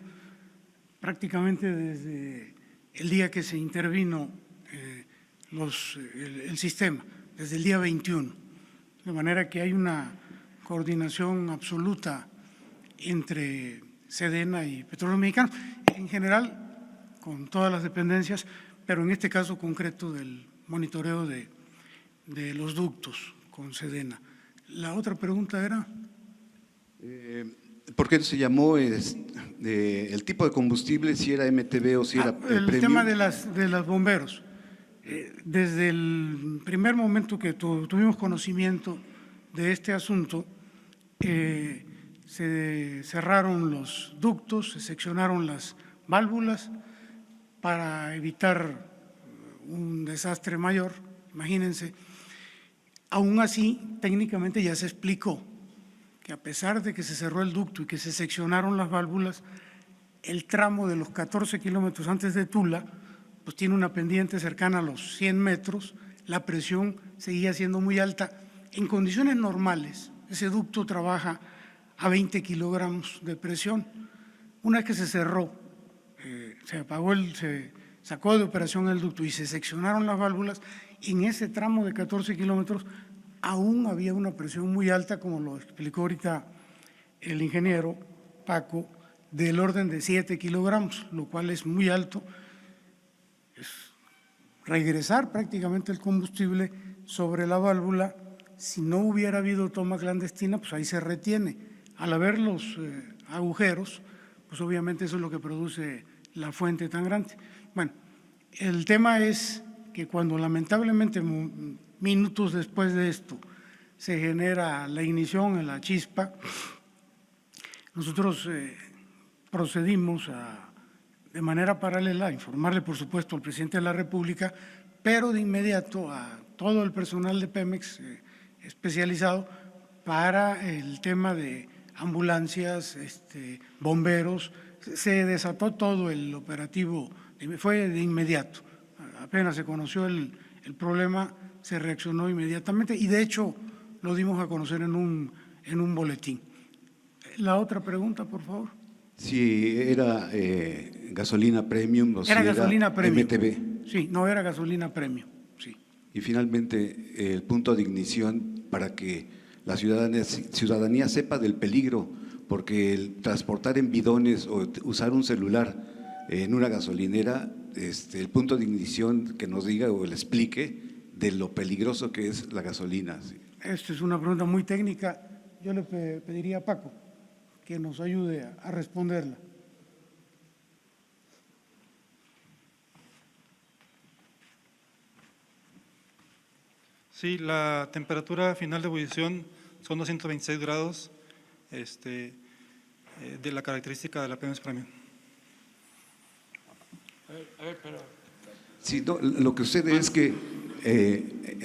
prácticamente desde el día que se intervino el sistema, desde el día 21. De manera que hay una coordinación absoluta entre Sedena y Petróleos Mexicanos, en general con todas las dependencias, pero en este caso concreto del monitoreo de los ductos con Sedena. La otra pregunta era… ¿Por qué se llamó el tipo de combustible, si era MTB o si era el premium? tema de los bomberos. Desde el primer momento que tuvimos conocimiento de este asunto, se cerraron los ductos, se seccionaron las válvulas para evitar un desastre mayor, imagínense. Aún así, técnicamente ya se explicó que a pesar de que se cerró el ducto y que se seccionaron las válvulas, el tramo de los 14 kilómetros antes de Tula, pues tiene una pendiente cercana a los 100 metros, la presión seguía siendo muy alta. En condiciones normales, ese ducto trabaja a 20 kilogramos de presión. Una vez que se cerró, se sacó de operación el ducto y se seccionaron las válvulas, en ese tramo de 14 kilómetros aún había una presión muy alta, como lo explicó ahorita el ingeniero Paco, del orden de 7 kilogramos, lo cual es muy alto. Es regresar prácticamente el combustible sobre la válvula. Si no hubiera habido toma clandestina, pues ahí se retiene. Al haber los agujeros, pues obviamente eso es lo que produce la fuente tan grande. Bueno, el tema es que cuando lamentablemente minutos después de esto se genera la ignición en la chispa, nosotros procedimos de manera paralela a informarle, por supuesto, al presidente de la República, pero de inmediato a todo el personal de Pemex especializado para el tema de ambulancias, bomberos. Se desató todo el operativo, fue de inmediato. Apenas se conoció el problema, se reaccionó inmediatamente y de hecho lo dimos a conocer en un boletín. La otra pregunta, por favor. Si era gasolina premium o si era gasolina premium. MTB. Sí, no era gasolina premium, sí. Y finalmente, el punto de ignición para que la ciudadanía sepa del peligro, porque el transportar en bidones o usar un celular en una gasolinera, el punto de ignición que nos diga o le explique de lo peligroso que es la gasolina. ¿Sí? Esta es una pregunta muy técnica. Yo le pediría a Paco que nos ayude a responderla. Sí, la temperatura final de ebullición son 226 grados de la característica de la Pemex Premium. Sí, no, lo que sucede es que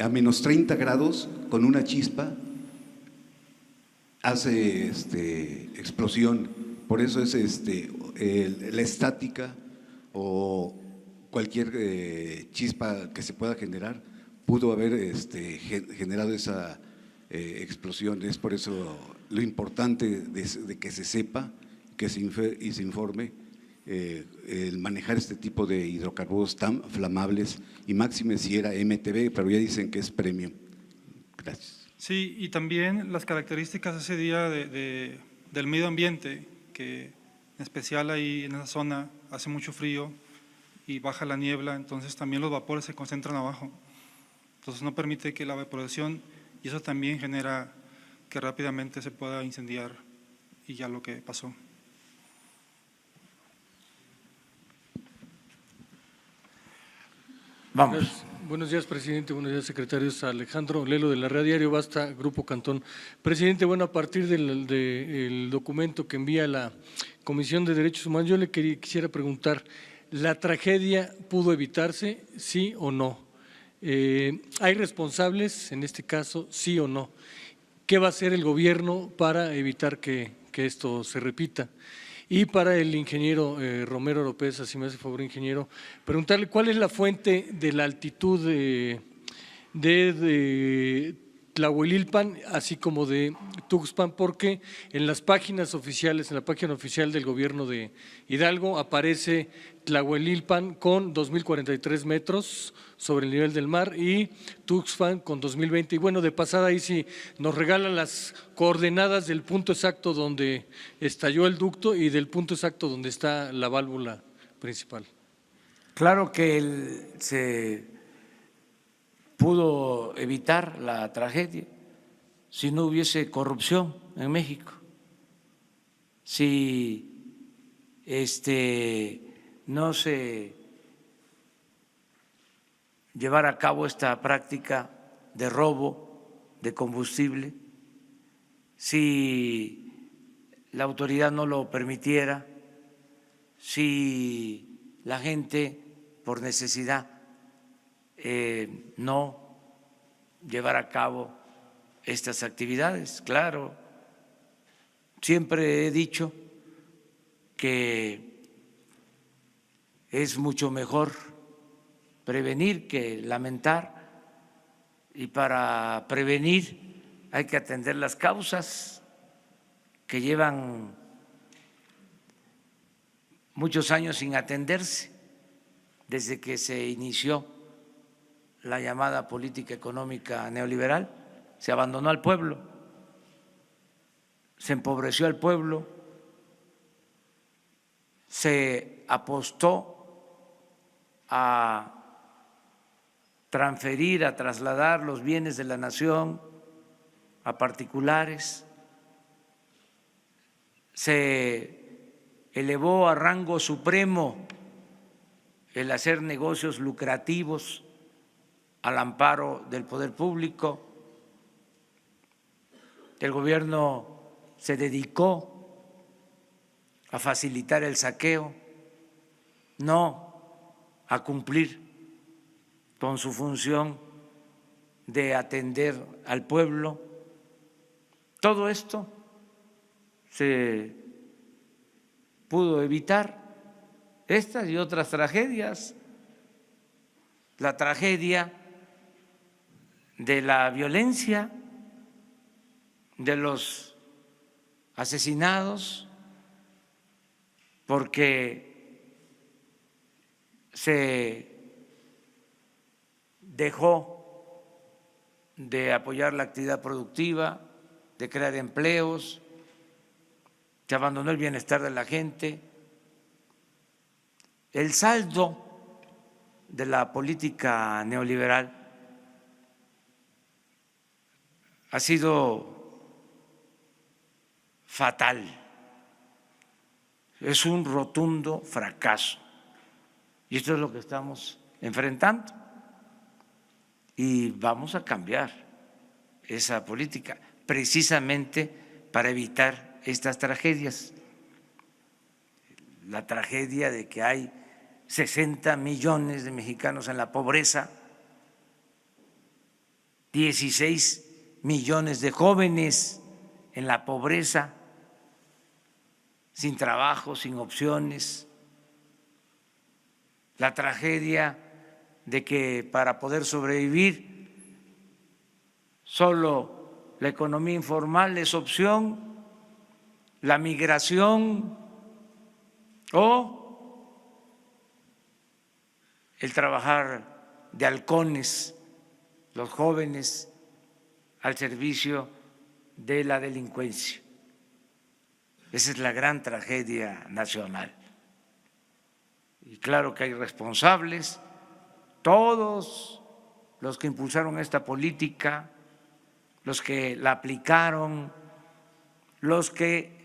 a menos 30 grados con una chispa hace explosión. Por eso es la estática o cualquier chispa que se pueda generar pudo haber generado esa explosiones. Por eso lo importante de que se sepa, que se informe el manejar este tipo de hidrocarburos tan flamables, y máxime si era MTB, pero ya dicen que es premium. Gracias. Sí, y también las características ese día del medio ambiente, que en especial ahí en esa zona hace mucho frío y baja la niebla, entonces también los vapores se concentran abajo. Entonces no permite que la evaporación, y eso también genera que rápidamente se pueda incendiar, y ya lo que pasó. Vamos. Buenos días, presidente. Buenos días, secretarios. Alejandro Lelo, de la Red Diario Basta, Grupo Cantón. Presidente, bueno, a partir del documento que envía la Comisión de Derechos Humanos, yo le quisiera preguntar, ¿la tragedia pudo evitarse, sí o no? ¿Hay responsables en este caso, sí o no? ¿Qué va a hacer el gobierno para evitar que esto se repita? Y para el ingeniero Romero Oropesa, si me hace favor, ingeniero, preguntarle cuál es la fuente de la altitud de Tlahuelilpan, así como de Tuxpan, porque en las páginas oficiales, en la página oficial del gobierno de Hidalgo, aparece Tlahuelilpan con 2.043 metros sobre el nivel del mar y Tuxpan con 2.020. Y bueno, de pasada ahí sí nos regalan las coordenadas del punto exacto donde estalló el ducto y del punto exacto donde está la válvula principal. Claro que se pudo evitar la tragedia si no hubiese corrupción en México, si no se llevara a cabo esta práctica de robo de combustible, si la autoridad no lo permitiera, si la gente por necesidad no llevar a cabo estas actividades. Claro, siempre he dicho que es mucho mejor prevenir que lamentar, y para prevenir hay que atender las causas que llevan muchos años sin atenderse desde que se inició la llamada política económica neoliberal. Se abandonó al pueblo, se empobreció al pueblo, se apostó a transferir, a trasladar los bienes de la nación a particulares, se elevó a rango supremo el hacer negocios lucrativos al amparo del poder público. El gobierno se dedicó a facilitar el saqueo, no a cumplir con su función de atender al pueblo. Todo esto se pudo evitar, estas y otras tragedias. La tragedia de la violencia, de los asesinados, porque se dejó de apoyar la actividad productiva, de crear empleos, se abandonó el bienestar de la gente. El saldo de la política neoliberal ha sido fatal, es un rotundo fracaso, y esto es lo que estamos enfrentando, y vamos a cambiar esa política precisamente para evitar estas tragedias. La tragedia de que hay 60 millones de mexicanos en la pobreza, 16 millones de jóvenes en la pobreza, sin trabajo, sin opciones. La tragedia de que para poder sobrevivir solo la economía informal es opción, la migración o el trabajar de halcones, los jóvenes al servicio de la delincuencia. Esa es la gran tragedia nacional. Y claro que hay responsables, todos los que impulsaron esta política, los que la aplicaron, los que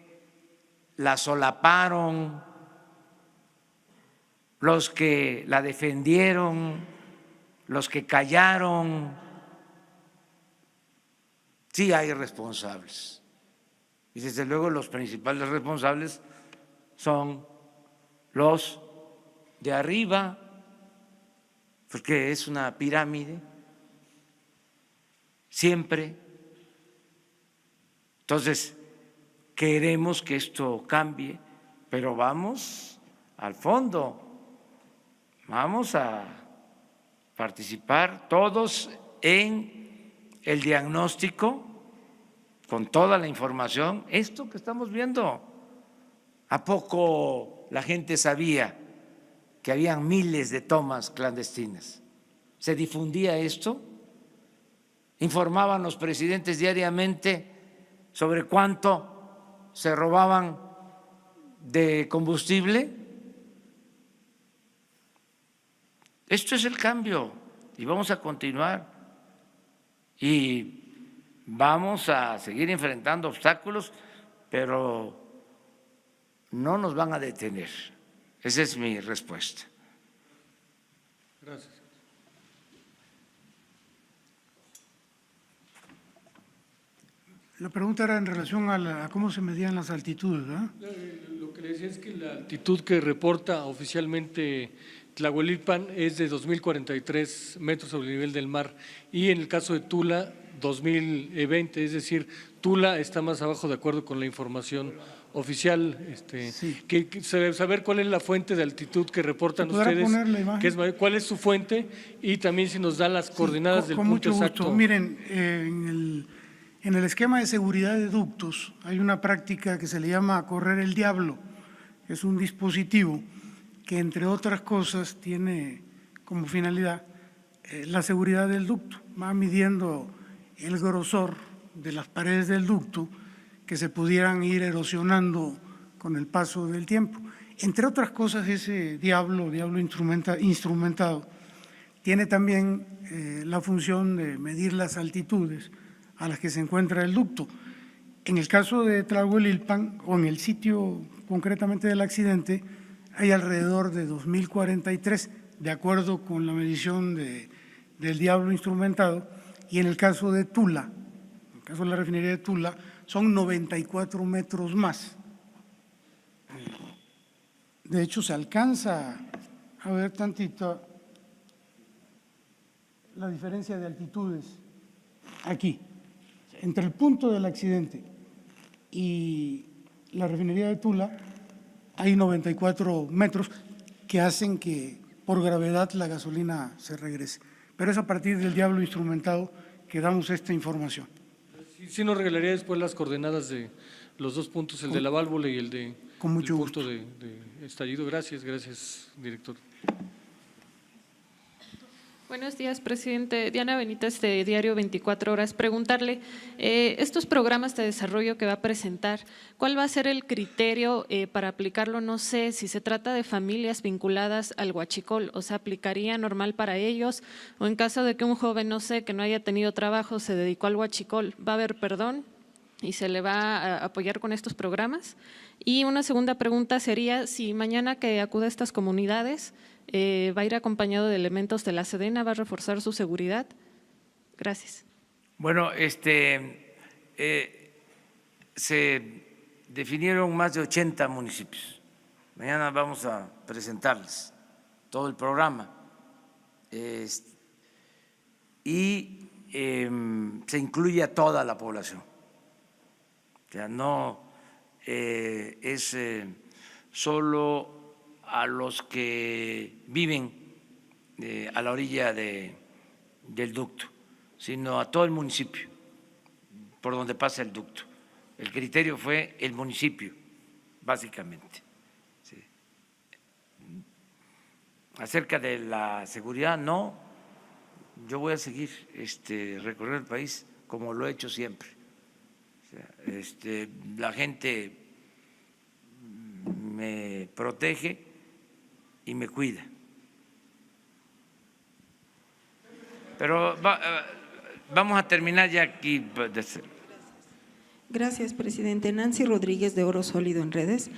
la solaparon, los que la defendieron, los que callaron. Sí hay responsables. Y desde luego los principales responsables son los de arriba, porque es una pirámide, siempre. Entonces, queremos que esto cambie, pero vamos al fondo, vamos a participar todos en el diagnóstico con toda la información. Esto que estamos viendo, ¿a poco la gente sabía que habían miles de tomas clandestinas? ¿Se difundía esto? ¿Informaban los presidentes diariamente sobre cuánto se robaban de combustible? Esto es el cambio y vamos a continuar y vamos a seguir enfrentando obstáculos, pero no nos van a detener. Esa es mi respuesta. Gracias. La pregunta era en relación a cómo se medían las altitudes, ¿verdad? Lo que le decía es que la altitud que reporta oficialmente Tlahuelilpan es de 2.043 metros sobre el nivel del mar y en el caso de Tula 2020, es decir, Tula está más abajo de acuerdo con la información oficial. Sí. Saber cuál es la fuente de altitud que reportan ustedes, poner la imagen? cuál es su fuente y también si nos da las coordenadas del con punto mucho exacto. gusto. Miren, en el esquema de seguridad de ductos hay una práctica que se le llama correr el diablo. Es un dispositivo que, entre otras cosas, tiene como finalidad la seguridad del ducto. Va midiendo el grosor de las paredes del ducto que se pudieran ir erosionando con el paso del tiempo. Entre otras cosas, ese diablo instrumentado, tiene también la función de medir las altitudes a las que se encuentra el ducto. En el caso de Tlahuelilpan, o en el sitio concretamente del accidente, hay alrededor de 2.043, de acuerdo con la medición del diablo instrumentado, y en el caso de Tula, en el caso de la refinería de Tula, son 94 metros más. De hecho, se alcanza a ver tantito la diferencia de altitudes aquí, entre el punto del accidente y la refinería de Tula hay 94 metros que hacen que por gravedad la gasolina se regrese. Pero es a partir del diablo instrumentado que damos esta información. Sí nos regalaría después las coordenadas de los dos puntos, el de la válvula y el de con mucho el punto gusto de estallido. Gracias, director. Buenos días, presidente. Diana Benítez, de Diario 24 Horas. Preguntarle, estos programas de desarrollo que va a presentar, ¿cuál va a ser el criterio para aplicarlo? No sé si se trata de familias vinculadas al huachicol, o sea, ¿aplicaría normal para ellos? O en caso de que un joven, no sé, que no haya tenido trabajo, se dedicó al huachicol, ¿va a haber perdón y se le va a apoyar con estos programas? Y una segunda pregunta sería, si mañana que acude a estas comunidades, ¿va a ir acompañado de elementos de la Sedena? ¿Va a reforzar su seguridad? Gracias. Bueno, se definieron más de 80 municipios. Mañana vamos a presentarles todo el programa y se incluye a toda la población. O sea, no es solo a los que viven a la orilla del ducto, sino a todo el municipio, por donde pasa el ducto. El criterio fue el municipio, básicamente. Sí. Acerca de la seguridad, no, yo voy a seguir recorrer el país como lo he hecho siempre. O sea, la gente me protege y me cuida. Pero vamos a terminar ya aquí. Gracias, presidente. Nancy Rodríguez, de Oro Sólido en Redes.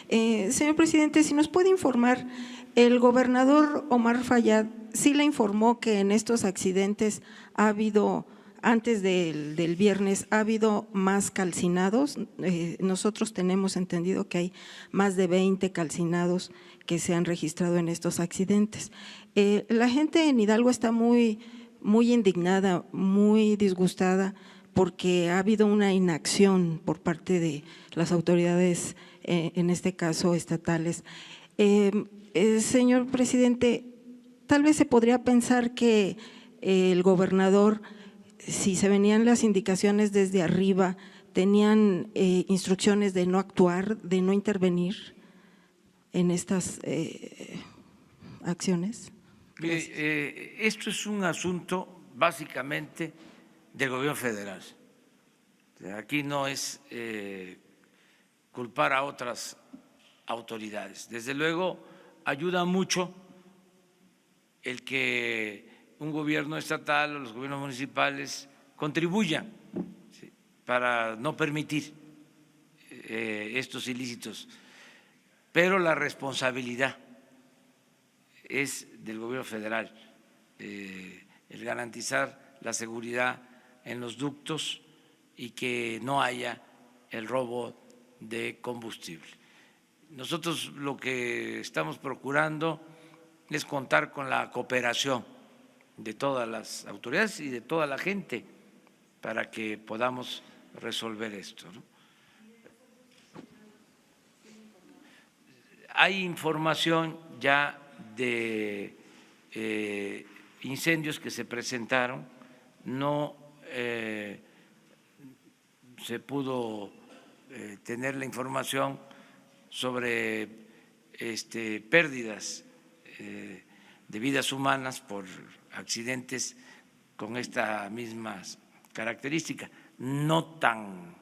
Señor presidente, si nos puede informar, el gobernador Omar Fayad sí le informó que en estos accidentes ha habido, antes del viernes, ha habido más calcinados. Nosotros tenemos entendido que hay más de 20 calcinados que se han registrado en estos accidentes. La gente en Hidalgo está muy indignada, muy disgustada, porque ha habido una inacción por parte de las autoridades, en este caso estatales. Señor presidente, tal vez se podría pensar que el gobernador, si se venían las indicaciones desde arriba, tenían instrucciones de no actuar, de no intervenir en estas acciones. Mire, esto es un asunto básicamente del gobierno federal. O sea, aquí no es culpar a otras autoridades. Desde luego ayuda mucho el que un gobierno estatal o los gobiernos municipales contribuyan, ¿sí?, para no permitir estos ilícitos, pero la responsabilidad es del gobierno federal, el garantizar la seguridad en los ductos y que no haya el robo de combustible. Nosotros lo que estamos procurando es contar con la cooperación de todas las autoridades y de toda la gente para que podamos resolver esto, ¿no? Hay información ya de incendios que se presentaron, no se pudo tener la información sobre pérdidas de vidas humanas por accidentes con estas mismas características, no tan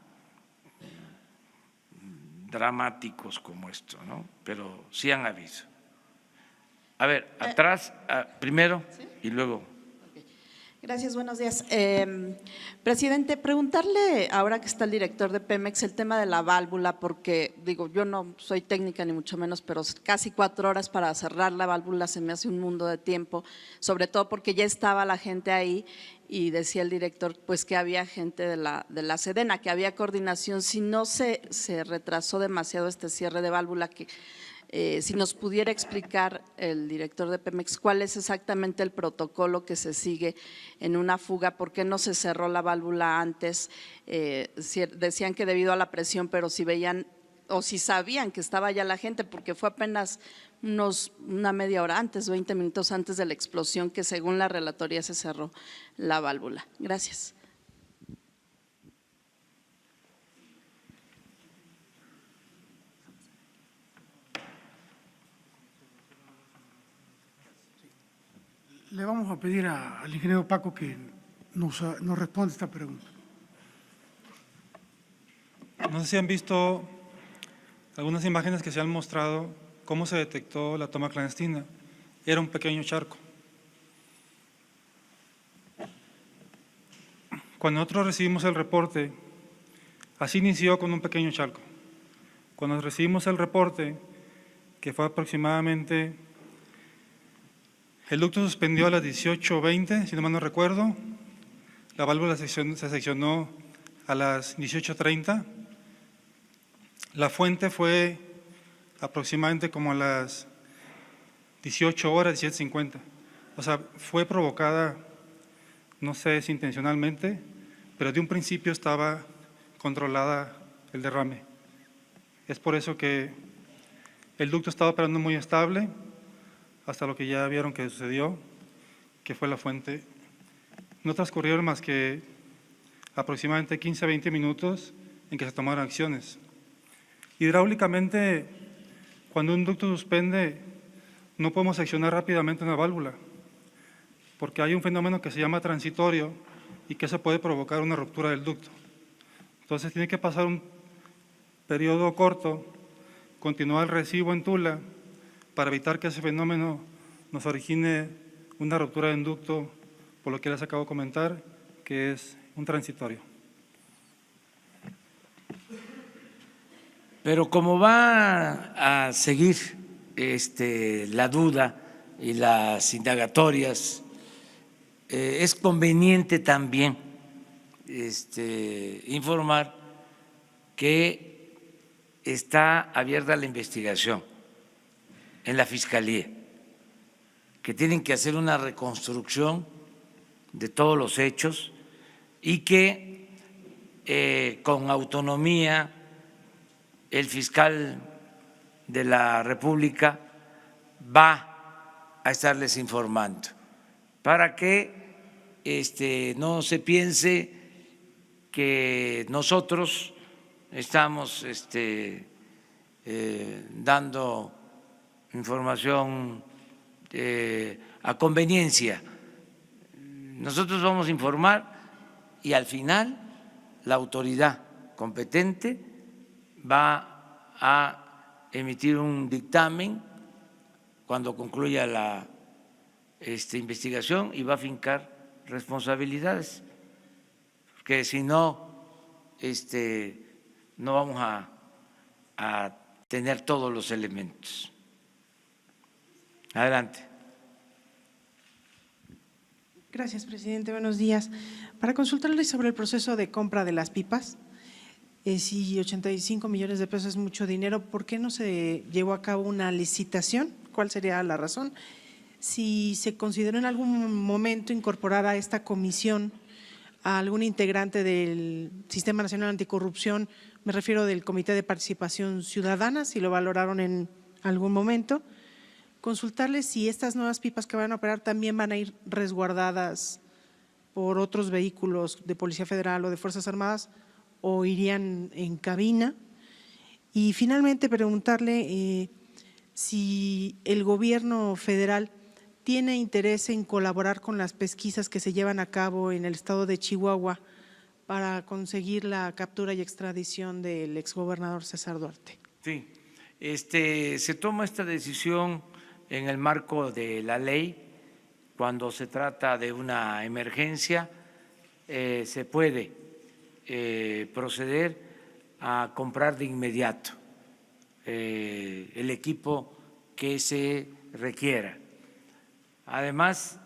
dramáticos como esto, ¿no? Pero sí han habido. A ver, atrás, primero, ¿sí?, y luego. Gracias, buenos días. Presidente, preguntarle, ahora que está el director de Pemex, el tema de la válvula, porque digo, yo no soy técnica ni mucho menos, pero casi 4 horas para cerrar la válvula se me hace un mundo de tiempo, sobre todo porque ya estaba la gente ahí y decía el director pues que había gente de la Sedena, que había coordinación. Si no se retrasó demasiado este cierre de válvula, que si nos pudiera explicar el director de Pemex cuál es exactamente el protocolo que se sigue en una fuga, por qué no se cerró la válvula antes. Decían que debido a la presión, pero si veían o si sabían que estaba ya la gente, porque fue apenas una media hora antes, 20 minutos antes de la explosión, que según la relatoría se cerró la válvula. Gracias. Le vamos a pedir al ingeniero Paco que nos responda esta pregunta. No sé si han visto algunas imágenes que se han mostrado cómo se detectó la toma clandestina. Era un pequeño charco. Cuando nosotros recibimos el reporte, así inició con un pequeño charco. Cuando recibimos el reporte, que fue aproximadamente… El ducto suspendió a las 18:20, si no mal no recuerdo. La válvula se seccionó a las 18:30. La fuente fue aproximadamente como a las 18 horas, 17:50. O sea, fue provocada, no sé si intencionalmente, pero de un principio estaba controlada el derrame. Es por eso que el ducto estaba operando muy estable, hasta lo que ya vieron que sucedió, que fue la fuente. No transcurrieron más que aproximadamente 15 a 20 minutos en que se tomaron acciones. Hidráulicamente, cuando un ducto suspende, no podemos accionar rápidamente una válvula, porque hay un fenómeno que se llama transitorio y que se puede provocar una ruptura del ducto. Entonces tiene que pasar un periodo corto, continuar el residuo en Tula, para evitar que ese fenómeno nos origine una ruptura del ducto, por lo que les acabo de comentar, que es un transitorio. Pero como va a seguir la duda y las indagatorias, es conveniente también informar que está abierta la investigación en la Fiscalía, que tienen que hacer una reconstrucción de todos los hechos y que con autonomía el fiscal de la República va a estarles informando para que no se piense que nosotros estamos dando información a conveniencia. Nosotros vamos a informar y al final la autoridad competente va a emitir un dictamen cuando concluya la investigación y va a fincar responsabilidades, porque si no, no vamos a tener todos los elementos. Adelante. Gracias, presidente. Buenos días. Para consultarle sobre el proceso de compra de las pipas, si 85 millones de pesos es mucho dinero, ¿por qué no se llevó a cabo una licitación? ¿Cuál sería la razón? Si se consideró en algún momento incorporar a esta comisión a algún integrante del Sistema Nacional Anticorrupción, me refiero del Comité de Participación Ciudadana, si lo valoraron en algún momento. Consultarles si estas nuevas pipas que van a operar también van a ir resguardadas por otros vehículos de Policía Federal o de Fuerzas Armadas o irían en cabina. Y finalmente preguntarle si el gobierno federal tiene interés en colaborar con las pesquisas que se llevan a cabo en el estado de Chihuahua para conseguir la captura y extradición del exgobernador César Duarte. Sí, se toma esta decisión en el marco de la ley. Cuando se trata de una emergencia, se puede proceder a comprar de inmediato el equipo que se requiera. Además,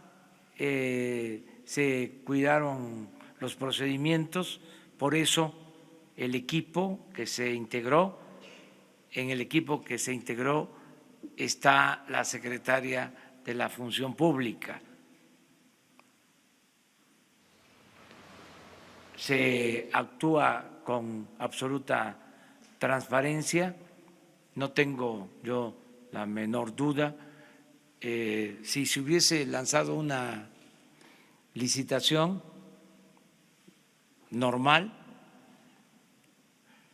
se cuidaron los procedimientos, por eso el equipo que se integró, en el equipo que se integró está la secretaria de la Función Pública. Se actúa con absoluta transparencia, no tengo yo la menor duda. Si se hubiese lanzado una licitación normal,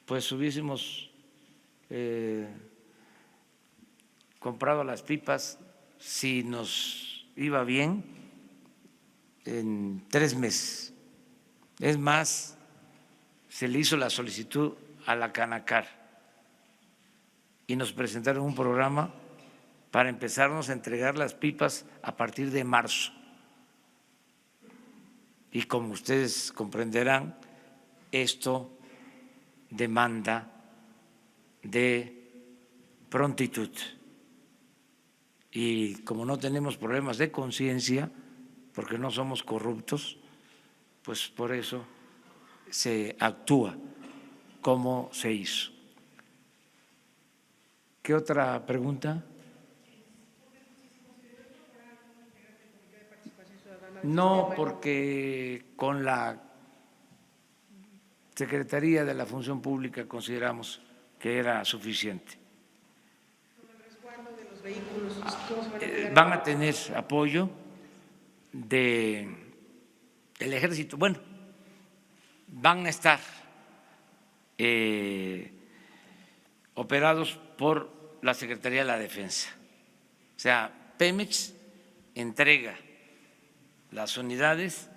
pues hubiésemos comprado las pipas, si nos iba bien, en 3 meses. Es más, se le hizo la solicitud a la Canacar y nos presentaron un programa para empezarnos a entregar las pipas a partir de marzo. Y como ustedes comprenderán, esto demanda de prontitud. Y como no tenemos problemas de conciencia, porque no somos corruptos, pues por eso se actúa como se hizo. ¿Qué otra pregunta? No, porque con la Secretaría de la Función Pública consideramos que era suficiente. Van a tener apoyo del Ejército. Bueno, van a estar operados por la Secretaría de la Defensa. O sea, Pemex entrega las unidades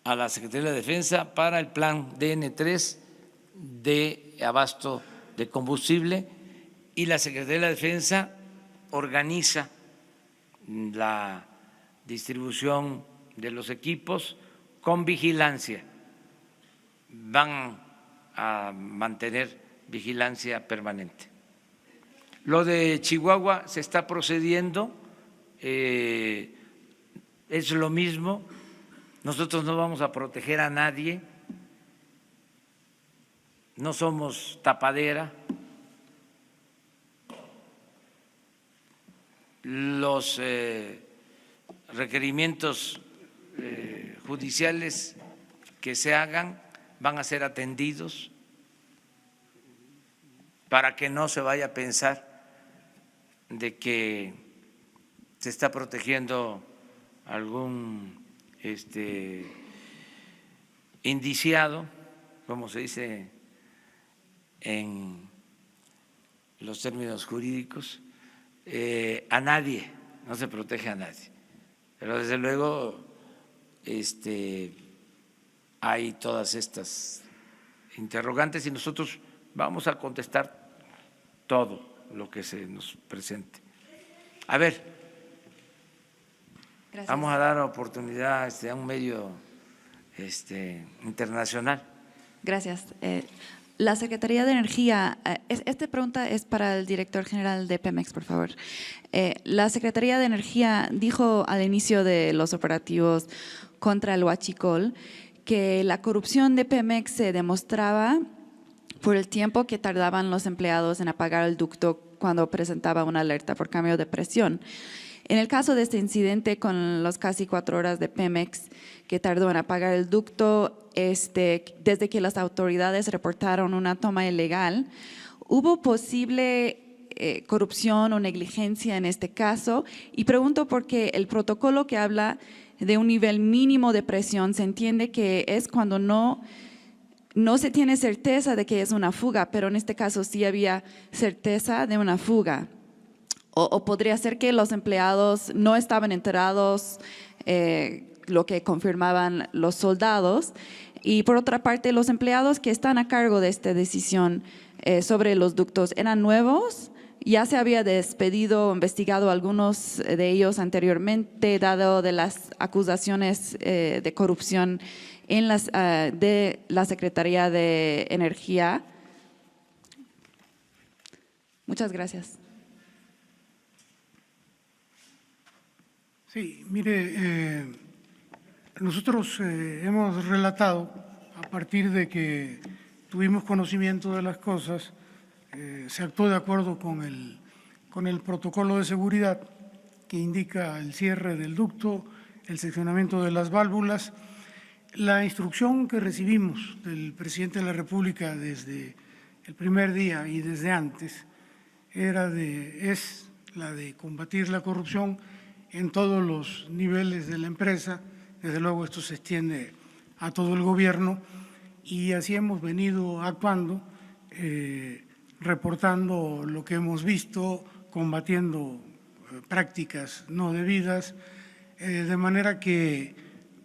a la Secretaría de la Defensa para el plan DN3 de abasto de combustible y la Secretaría de la Defensa organiza la distribución de los equipos con vigilancia. Van a mantener vigilancia permanente. Lo de Chihuahua se está procediendo, es lo mismo. Nosotros no vamos a proteger a nadie, no somos tapadera. Los requerimientos judiciales que se hagan van a ser atendidos para que no se vaya a pensar de que se está protegiendo algún indiciado, como se dice en los términos jurídicos, a nadie, no se protege a nadie. Pero desde luego hay todas estas interrogantes y nosotros vamos a contestar todo lo que se nos presente. A ver, gracias. Vamos a dar oportunidad a un medio internacional. Gracias. La Secretaría de Energía, esta pregunta es para el director general de Pemex, por favor. La Secretaría de Energía dijo al inicio de los operativos contra el huachicol que la corrupción de Pemex se demostraba por el tiempo que tardaban los empleados en apagar el ducto cuando presentaba una alerta por cambio de presión. En el caso de este incidente con los casi 4 horas de Pemex que tardó en apagar el ducto, desde que las autoridades reportaron una toma ilegal, ¿hubo posible corrupción o negligencia en este caso? Y pregunto porque el protocolo que habla de un nivel mínimo de presión se entiende que es cuando no se tiene certeza de que es una fuga, pero en este caso sí había certeza de una fuga. O podría ser que los empleados no estaban enterados, lo que confirmaban los soldados. Y por otra parte, los empleados que están a cargo de esta decisión sobre los ductos, ¿eran nuevos? Ya se había despedido o investigado algunos de ellos anteriormente, dado de las acusaciones de corrupción en de la Secretaría de Energía. Muchas gracias. Sí, mire, nosotros hemos relatado, a partir de que tuvimos conocimiento de las cosas, se actuó de acuerdo con el protocolo de seguridad que indica el cierre del ducto, el seccionamiento de las válvulas. La instrucción que recibimos del presidente de la República desde el primer día y desde antes es la de combatir la corrupción en todos los niveles de la empresa. Desde luego esto se extiende a todo el gobierno y así hemos venido actuando, reportando lo que hemos visto, combatiendo prácticas no debidas, de manera que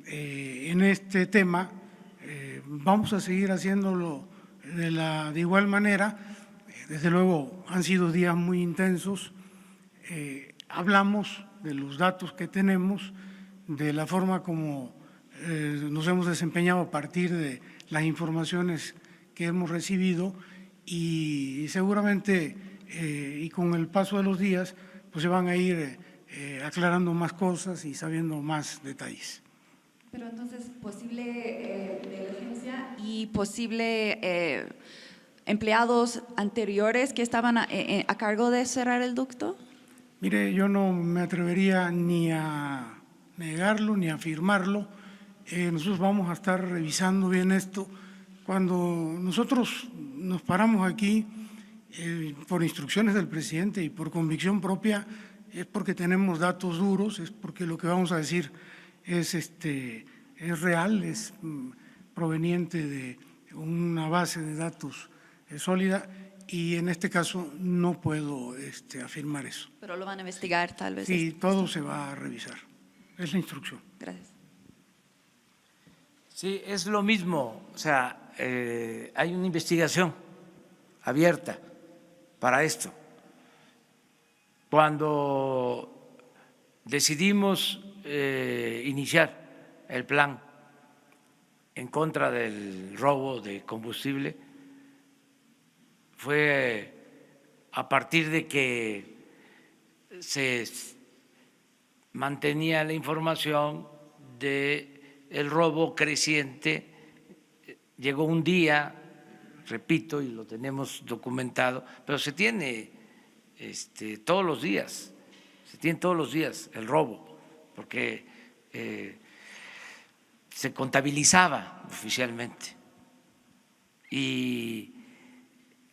en este tema vamos a seguir haciéndolo de igual manera. Desde luego han sido días muy intensos, hablamos de los datos que tenemos, de la forma como nos hemos desempeñado a partir de las informaciones que hemos recibido y seguramente y con el paso de los días pues se van a ir aclarando más cosas y sabiendo más detalles. Pero entonces, posible negligencia y posible empleados anteriores que estaban a cargo de cerrar el ducto. Mire, yo no me atrevería ni a negarlo ni a afirmarlo. Nosotros vamos a estar revisando bien esto. Cuando nosotros nos paramos aquí por instrucciones del presidente y por convicción propia, es porque tenemos datos duros, es porque lo que vamos a decir es real, es proveniente de una base de datos sólida y en este caso no puedo afirmar eso. Pero lo van a investigar tal vez. Sí, todo se va a revisar. Es la instrucción. Gracias. Sí, es lo mismo. O sea, hay una investigación abierta para esto. Cuando decidimos iniciar el plan en contra del robo de combustible, fue a partir de que se mantenía la información de el robo creciente. Llegó un día, repito, y lo tenemos documentado, pero se tiene todos los días, el robo, porque se contabilizaba oficialmente y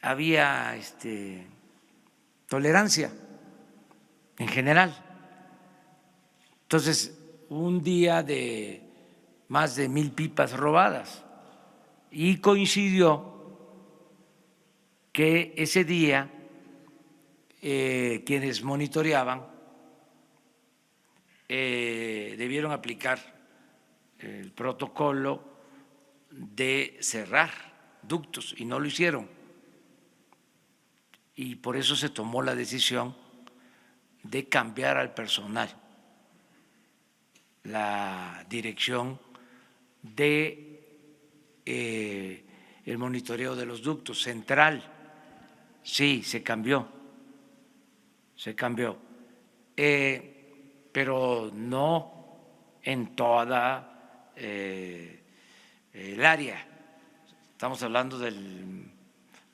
había tolerancia en general. Entonces, un día de más de 1,000 pipas robadas y coincidió que ese día quienes monitoreaban debieron aplicar el protocolo de cerrar ductos y no lo hicieron. Y por eso se tomó la decisión de cambiar al personal la dirección de el monitoreo de los ductos central. Sí, se cambió, pero no en toda el área. Estamos hablando del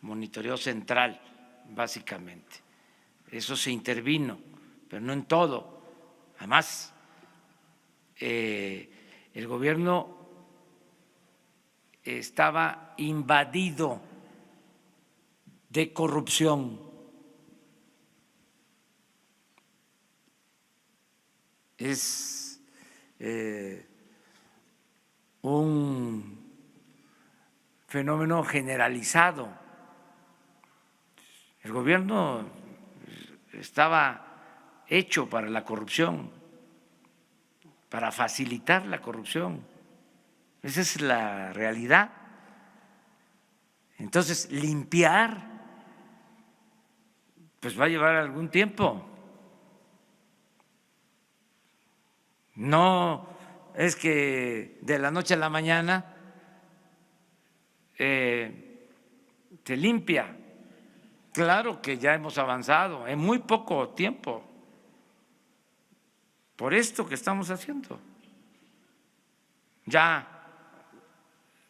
monitoreo central, básicamente. Eso se intervino, pero no en todo. Además, el gobierno estaba invadido de corrupción. Es un fenómeno generalizado. El gobierno estaba hecho para la corrupción, para facilitar la corrupción. Esa es la realidad. Entonces, limpiar, pues va a llevar algún tiempo. No es que de la noche a la mañana se limpia. Claro que ya hemos avanzado en muy poco tiempo por esto que estamos haciendo. Ya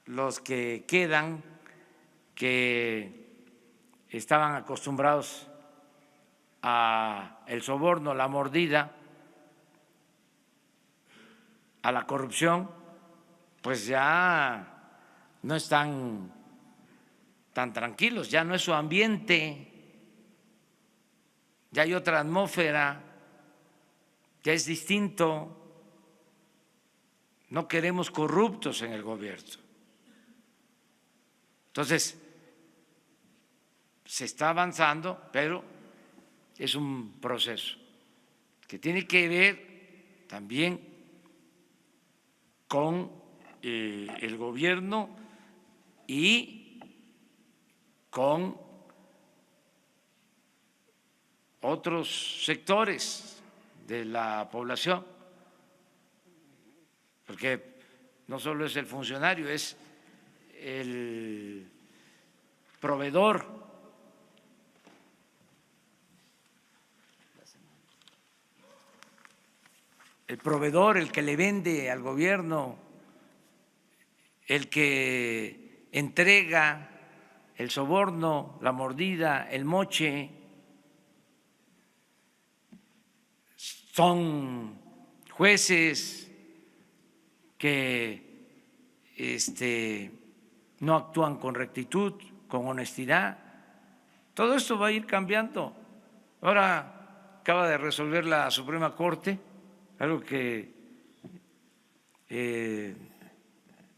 los que quedan, que estaban acostumbrados a el soborno, la mordida, a la corrupción, pues ya no están tan tranquilos, ya no es su ambiente, ya hay otra atmósfera, ya es distinto. No queremos corruptos en el gobierno. Entonces, se está avanzando, pero es un proceso que tiene que ver también con el gobierno y con otros sectores de la población, porque no solo es el funcionario, es el proveedor. El proveedor, el que le vende al gobierno, el que entrega el soborno, la mordida, el moche, son jueces que no actúan con rectitud, con honestidad. Todo esto va a ir cambiando. Ahora acaba de resolver la Suprema Corte algo que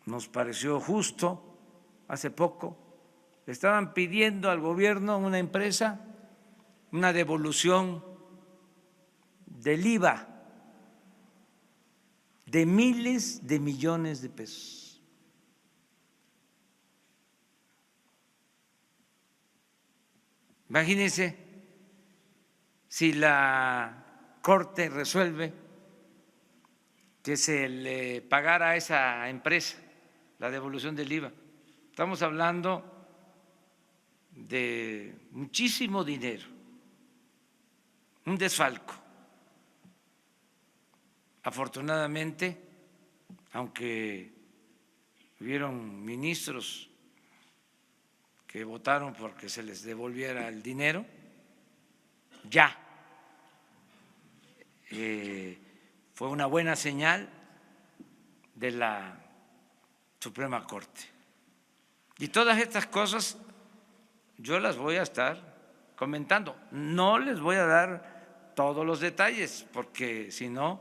nos pareció justo, hace poco, le estaban pidiendo al gobierno, a una empresa, una devolución del IVA de miles de millones de pesos. Imagínense si la Corte resuelve que se le pagara a esa empresa la devolución del IVA. Estamos hablando de muchísimo dinero, un desfalco. Afortunadamente, aunque hubieron ministros que votaron porque se les devolviera el dinero, ya fue una buena señal de la Suprema Corte. Y todas estas cosas yo las voy a estar comentando. No les voy a dar todos los detalles, porque si no,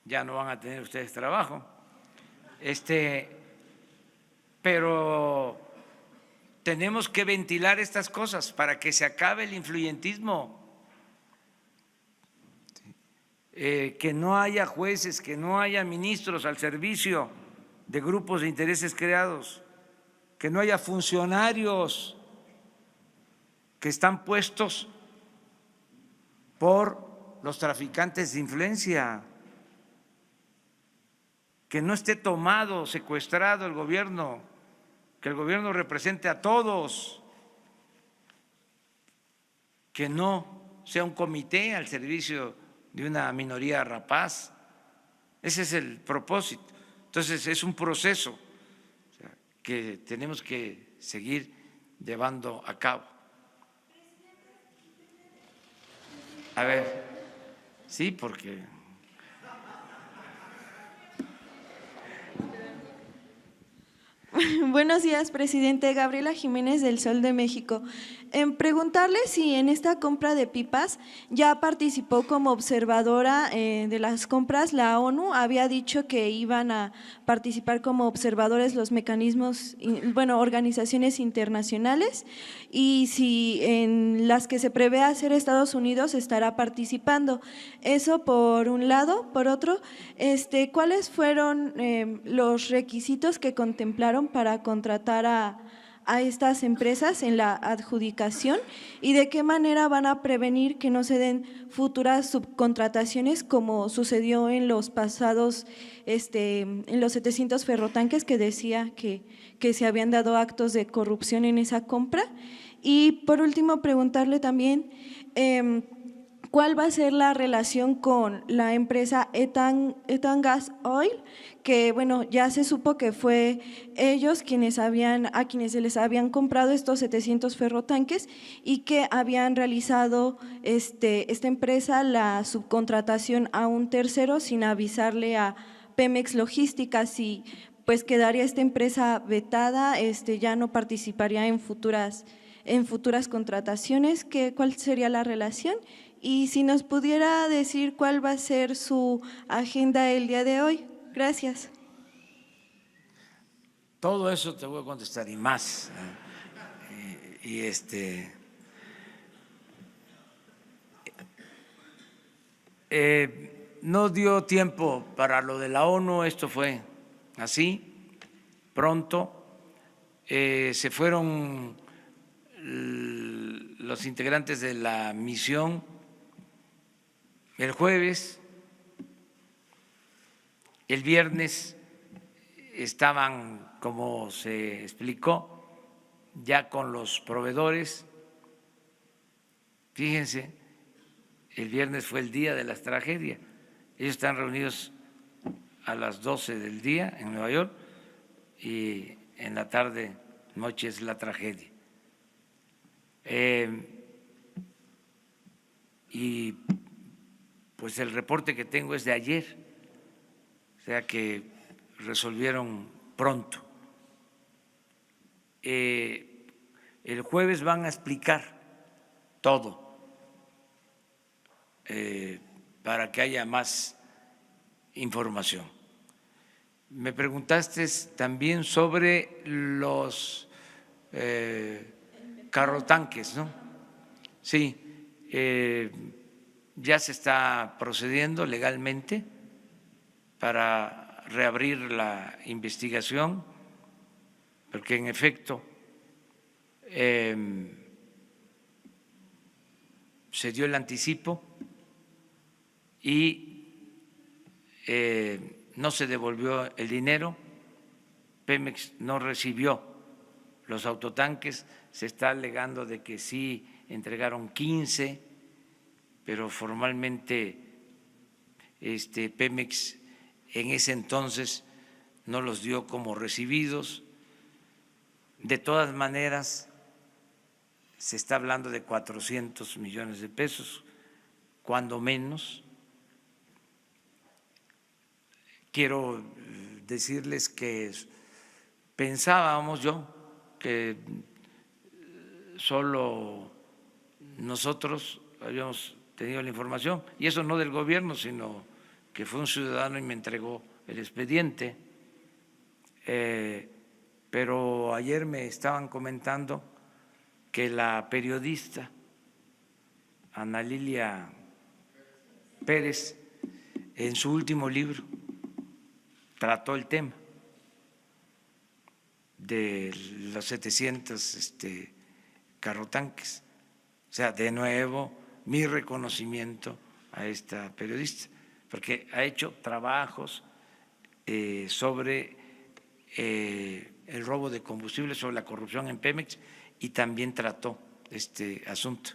ya no van a tener ustedes trabajo. Pero tenemos que ventilar estas cosas para que se acabe el influyentismo. Que no haya jueces, que no haya ministros al servicio de grupos de intereses creados, que no haya funcionarios que están puestos por los traficantes de influencia, que no esté tomado, secuestrado el gobierno, que el gobierno represente a todos, que no sea un comité al servicio de una minoría rapaz. Ese es el propósito. Entonces es un proceso que tenemos que seguir llevando a cabo. A ver, sí, porque Buenos días, presidente. Gabriela Jiménez del Sol de México. Preguntarle si en esta compra de pipas ya participó como observadora de las compras. La ONU había dicho que iban a participar como observadores los mecanismos, organizaciones internacionales, y si en las que se prevé hacer Estados Unidos estará participando. Eso por un lado. Por otro, ¿cuáles fueron los requisitos que contemplaron para contratar a estas empresas en la adjudicación, y de qué manera van a prevenir que no se den futuras subcontrataciones como sucedió en los pasados, en los 700 ferrotanques, que decía que se habían dado actos de corrupción en esa compra? Y por último, preguntarle también ¿cuál va a ser la relación con la empresa Etan Gas Oil? Que ya se supo que fue ellos a quienes se les habían comprado estos 700 ferrotanques, y que habían realizado esta empresa la subcontratación a un tercero sin avisarle a Pemex Logística. Si pues quedaría esta empresa vetada, ya no participaría en futuras contrataciones. ¿Cuál sería la relación? Y si nos pudiera decir cuál va a ser su agenda el día de hoy. Gracias. Todo eso te voy a contestar y más. No dio tiempo para lo de la ONU, esto fue así, pronto. Se fueron los integrantes de la misión el jueves. El viernes estaban, como se explicó, ya con los proveedores. Fíjense, el viernes fue el día de las tragedias. Ellos están reunidos a las 12 del día en Nueva York, y en la tarde, noche es la tragedia. Y pues el reporte que tengo es de ayer, o sea que resolvieron pronto. El jueves van a explicar todo para que haya más información. Me preguntaste también sobre los carrotanques, ¿no? Sí, ya se está procediendo legalmente para reabrir la investigación, porque en efecto se dio el anticipo y no se devolvió el dinero, Pemex no recibió los autotanques, se está alegando de que sí entregaron 15, pero formalmente Pemex en ese entonces no los dio como recibidos. De todas maneras, se está hablando de 400 millones de pesos, cuando menos. Quiero decirles que pensábamos que solo nosotros habíamos tenido la información, y eso no del gobierno, sino que fue un ciudadano y me entregó el expediente. Pero ayer me estaban comentando que la periodista Ana Lilia Pérez, en su último libro, trató el tema de los 700 carrotanques. O sea, de nuevo, mi reconocimiento a esta periodista, porque ha hecho trabajos sobre el robo de combustible, sobre la corrupción en Pemex, y también trató este asunto.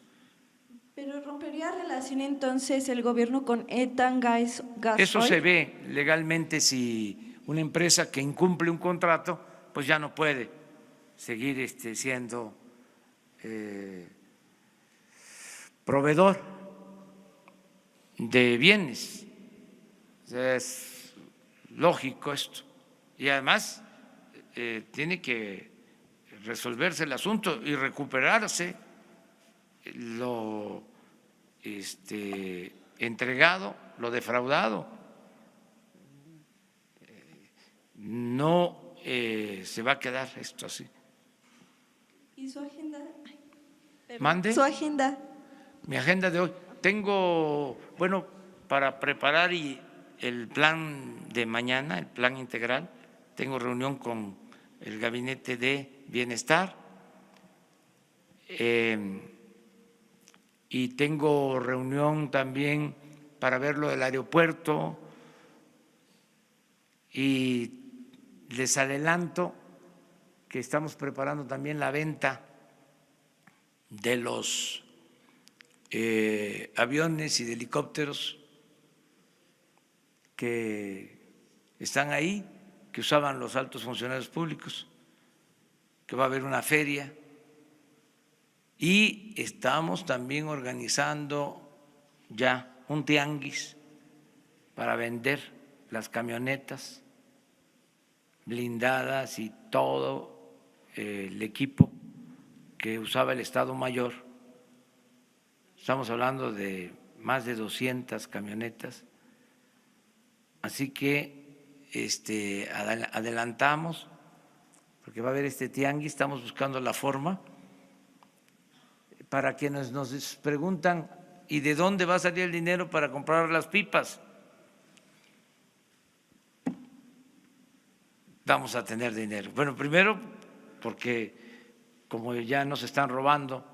¿Pero rompería relación entonces el gobierno con Etan Gas Oil? Eso se ve legalmente. Si una empresa que incumple un contrato, pues ya no puede seguir siendo proveedor de bienes. O sea, es lógico esto. Y además tiene que resolverse el asunto y recuperarse lo entregado, lo defraudado. No se va a quedar esto así. ¿Y su agenda? ¿Mande? Su agenda. Mi agenda de hoy. Tengo, bueno, para preparar el plan de mañana, el plan integral, tengo reunión con el Gabinete de Bienestar y tengo reunión también para ver lo del aeropuerto, y les adelanto que estamos preparando también la venta de los aviones y de helicópteros que están ahí, que usaban los altos funcionarios públicos, que va a haber una feria, y estamos también organizando ya un tianguis para vender las camionetas blindadas y todo el equipo que usaba el Estado Mayor. Estamos hablando de más de 200 camionetas, así que adelantamos, porque va a haber este tianguis. Estamos buscando la forma. Para quienes nos preguntan, ¿y de dónde va a salir el dinero para comprar las pipas? Vamos a tener dinero. Bueno, primero porque como ya nos están robando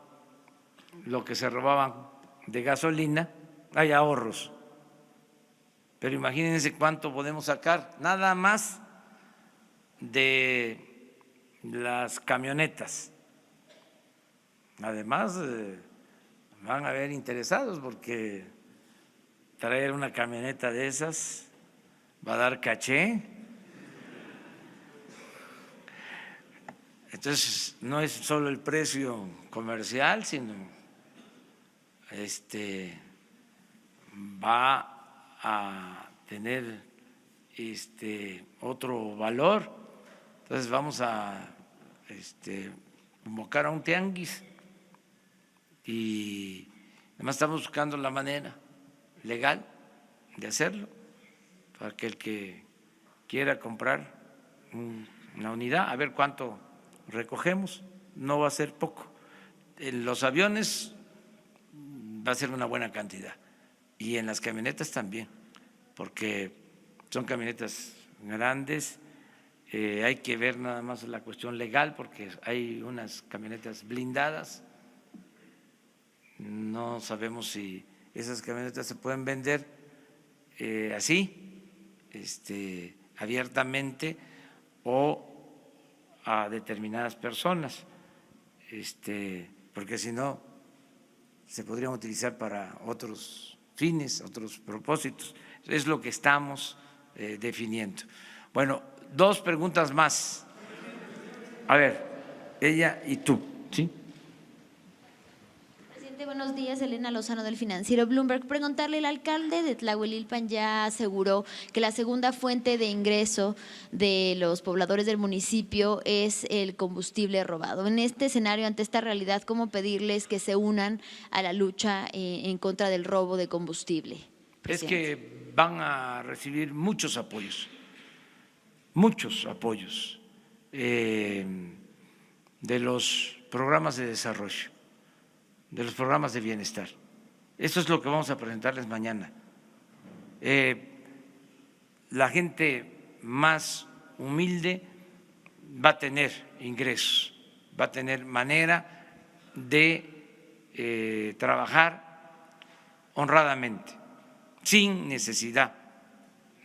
lo que se robaban de gasolina, hay ahorros. Pero imagínense cuánto podemos sacar nada más de las camionetas. Además, van a haber interesados, porque traer una camioneta de esas va a dar caché. Entonces, no es solo el precio comercial, sino va a tener otro valor. Entonces vamos a convocar a un tianguis, y además estamos buscando la manera legal de hacerlo, para que el que quiera comprar una unidad, a ver cuánto recogemos, no va a ser poco. En los aviones va a ser una buena cantidad y en las camionetas también, porque son camionetas grandes. Hay que ver nada más la cuestión legal, porque hay unas camionetas blindadas. No sabemos si esas camionetas se pueden vender así, abiertamente, o a determinadas personas, porque si no se podrían utilizar para otros fines, otros propósitos. Es lo que estamos definiendo. Bueno, 2 preguntas más. A ver, ella y tú, ¿sí? Presidente, buenos días. Elena Lozano del Financiero Bloomberg. Preguntarle, el alcalde de Tlahuelilpan ya aseguró que la segunda fuente de ingreso de los pobladores del municipio es el combustible robado. En este escenario, ante esta realidad, ¿cómo pedirles que se unan a la lucha en contra del robo de combustible? Es que van a recibir muchos apoyos de los programas de desarrollo, de los programas de bienestar. Eso es lo que vamos a presentarles mañana. La gente más humilde va a tener ingresos, va a tener manera de trabajar honradamente, sin necesidad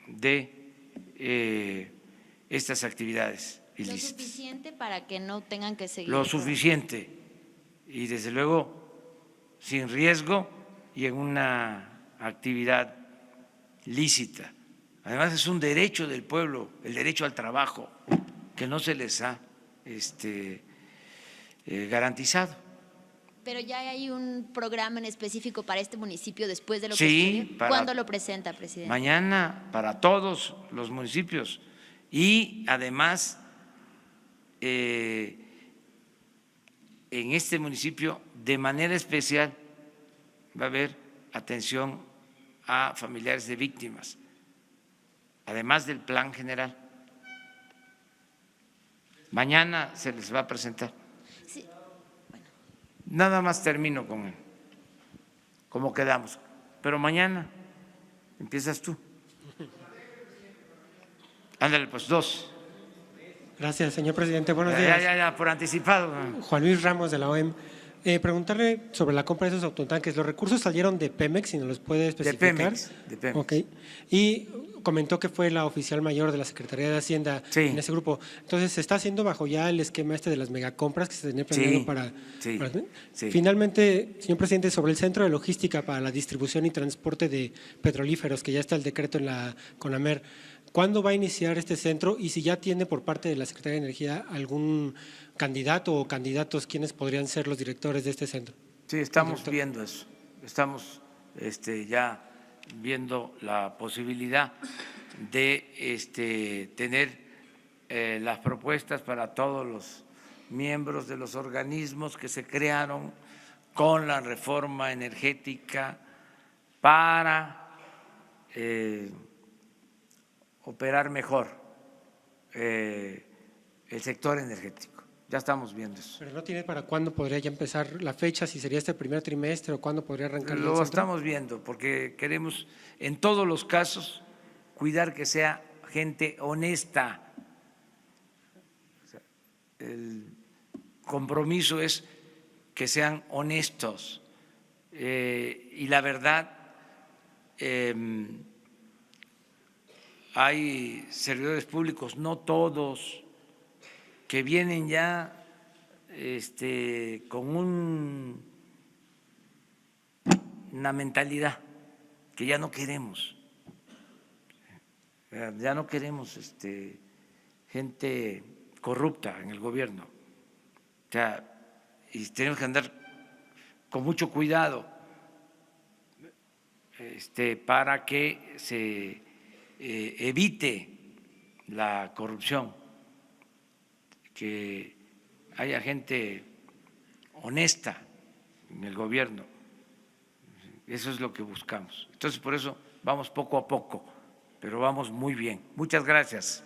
de estas actividades ilícitas. Lo suficiente para que no tengan que seguir. Lo suficiente y desde luego sin riesgo y en una actividad lícita. Además es un derecho del pueblo, el derecho al trabajo, que no se les ha garantizado. Pero ya hay un programa en específico para este municipio después de lo que Sí, estudia. ¿Cuándo lo presenta, presidente? Mañana para todos los municipios y además en este municipio de manera especial va a haber atención a familiares de víctimas, además del plan general. Mañana se les va a presentar. Sí. Nada más termino con cómo quedamos, pero mañana empiezas tú. Ándale, pues 2. Gracias, señor presidente. Buenos días. Ya, por anticipado. Juan Luis Ramos, de la OEM. Preguntarle sobre la compra de esos autotanques. ¿Los recursos salieron de Pemex, si nos los puede especificar? De Pemex. Okay. Y comentó que fue la oficial mayor de la Secretaría de Hacienda en ese grupo. Entonces, ¿se está haciendo bajo ya el esquema de las megacompras que se tenía planeado para… Sí. Finalmente, señor presidente, sobre el centro de logística para la distribución y transporte de petrolíferos, que ya está el decreto en la CONAMER, ¿cuándo va a iniciar este centro? Y si ya tiene por parte de la Secretaría de Energía algún candidato o candidatos, ¿quiénes podrían ser los directores de este centro? Sí, estamos viendo eso. Estamos ya viendo la posibilidad de tener las propuestas para todos los miembros de los organismos que se crearon con la reforma energética para operar mejor el sector energético. Ya estamos viendo eso. ¿Pero no tiene para cuándo podría ya empezar la fecha? ¿Si sería este primer trimestre o cuándo podría arrancar? Lo estamos viendo porque queremos en todos los casos cuidar que sea gente honesta. O sea, el compromiso es que sean honestos y la verdad, hay servidores públicos, no todos, que vienen ya con una mentalidad que ya no queremos. Ya no queremos gente corrupta en el gobierno. O sea, y tenemos que andar con mucho cuidado para que se evite la corrupción, que haya gente honesta en el gobierno. Eso es lo que buscamos. Entonces, por eso vamos poco a poco, pero vamos muy bien. Muchas gracias.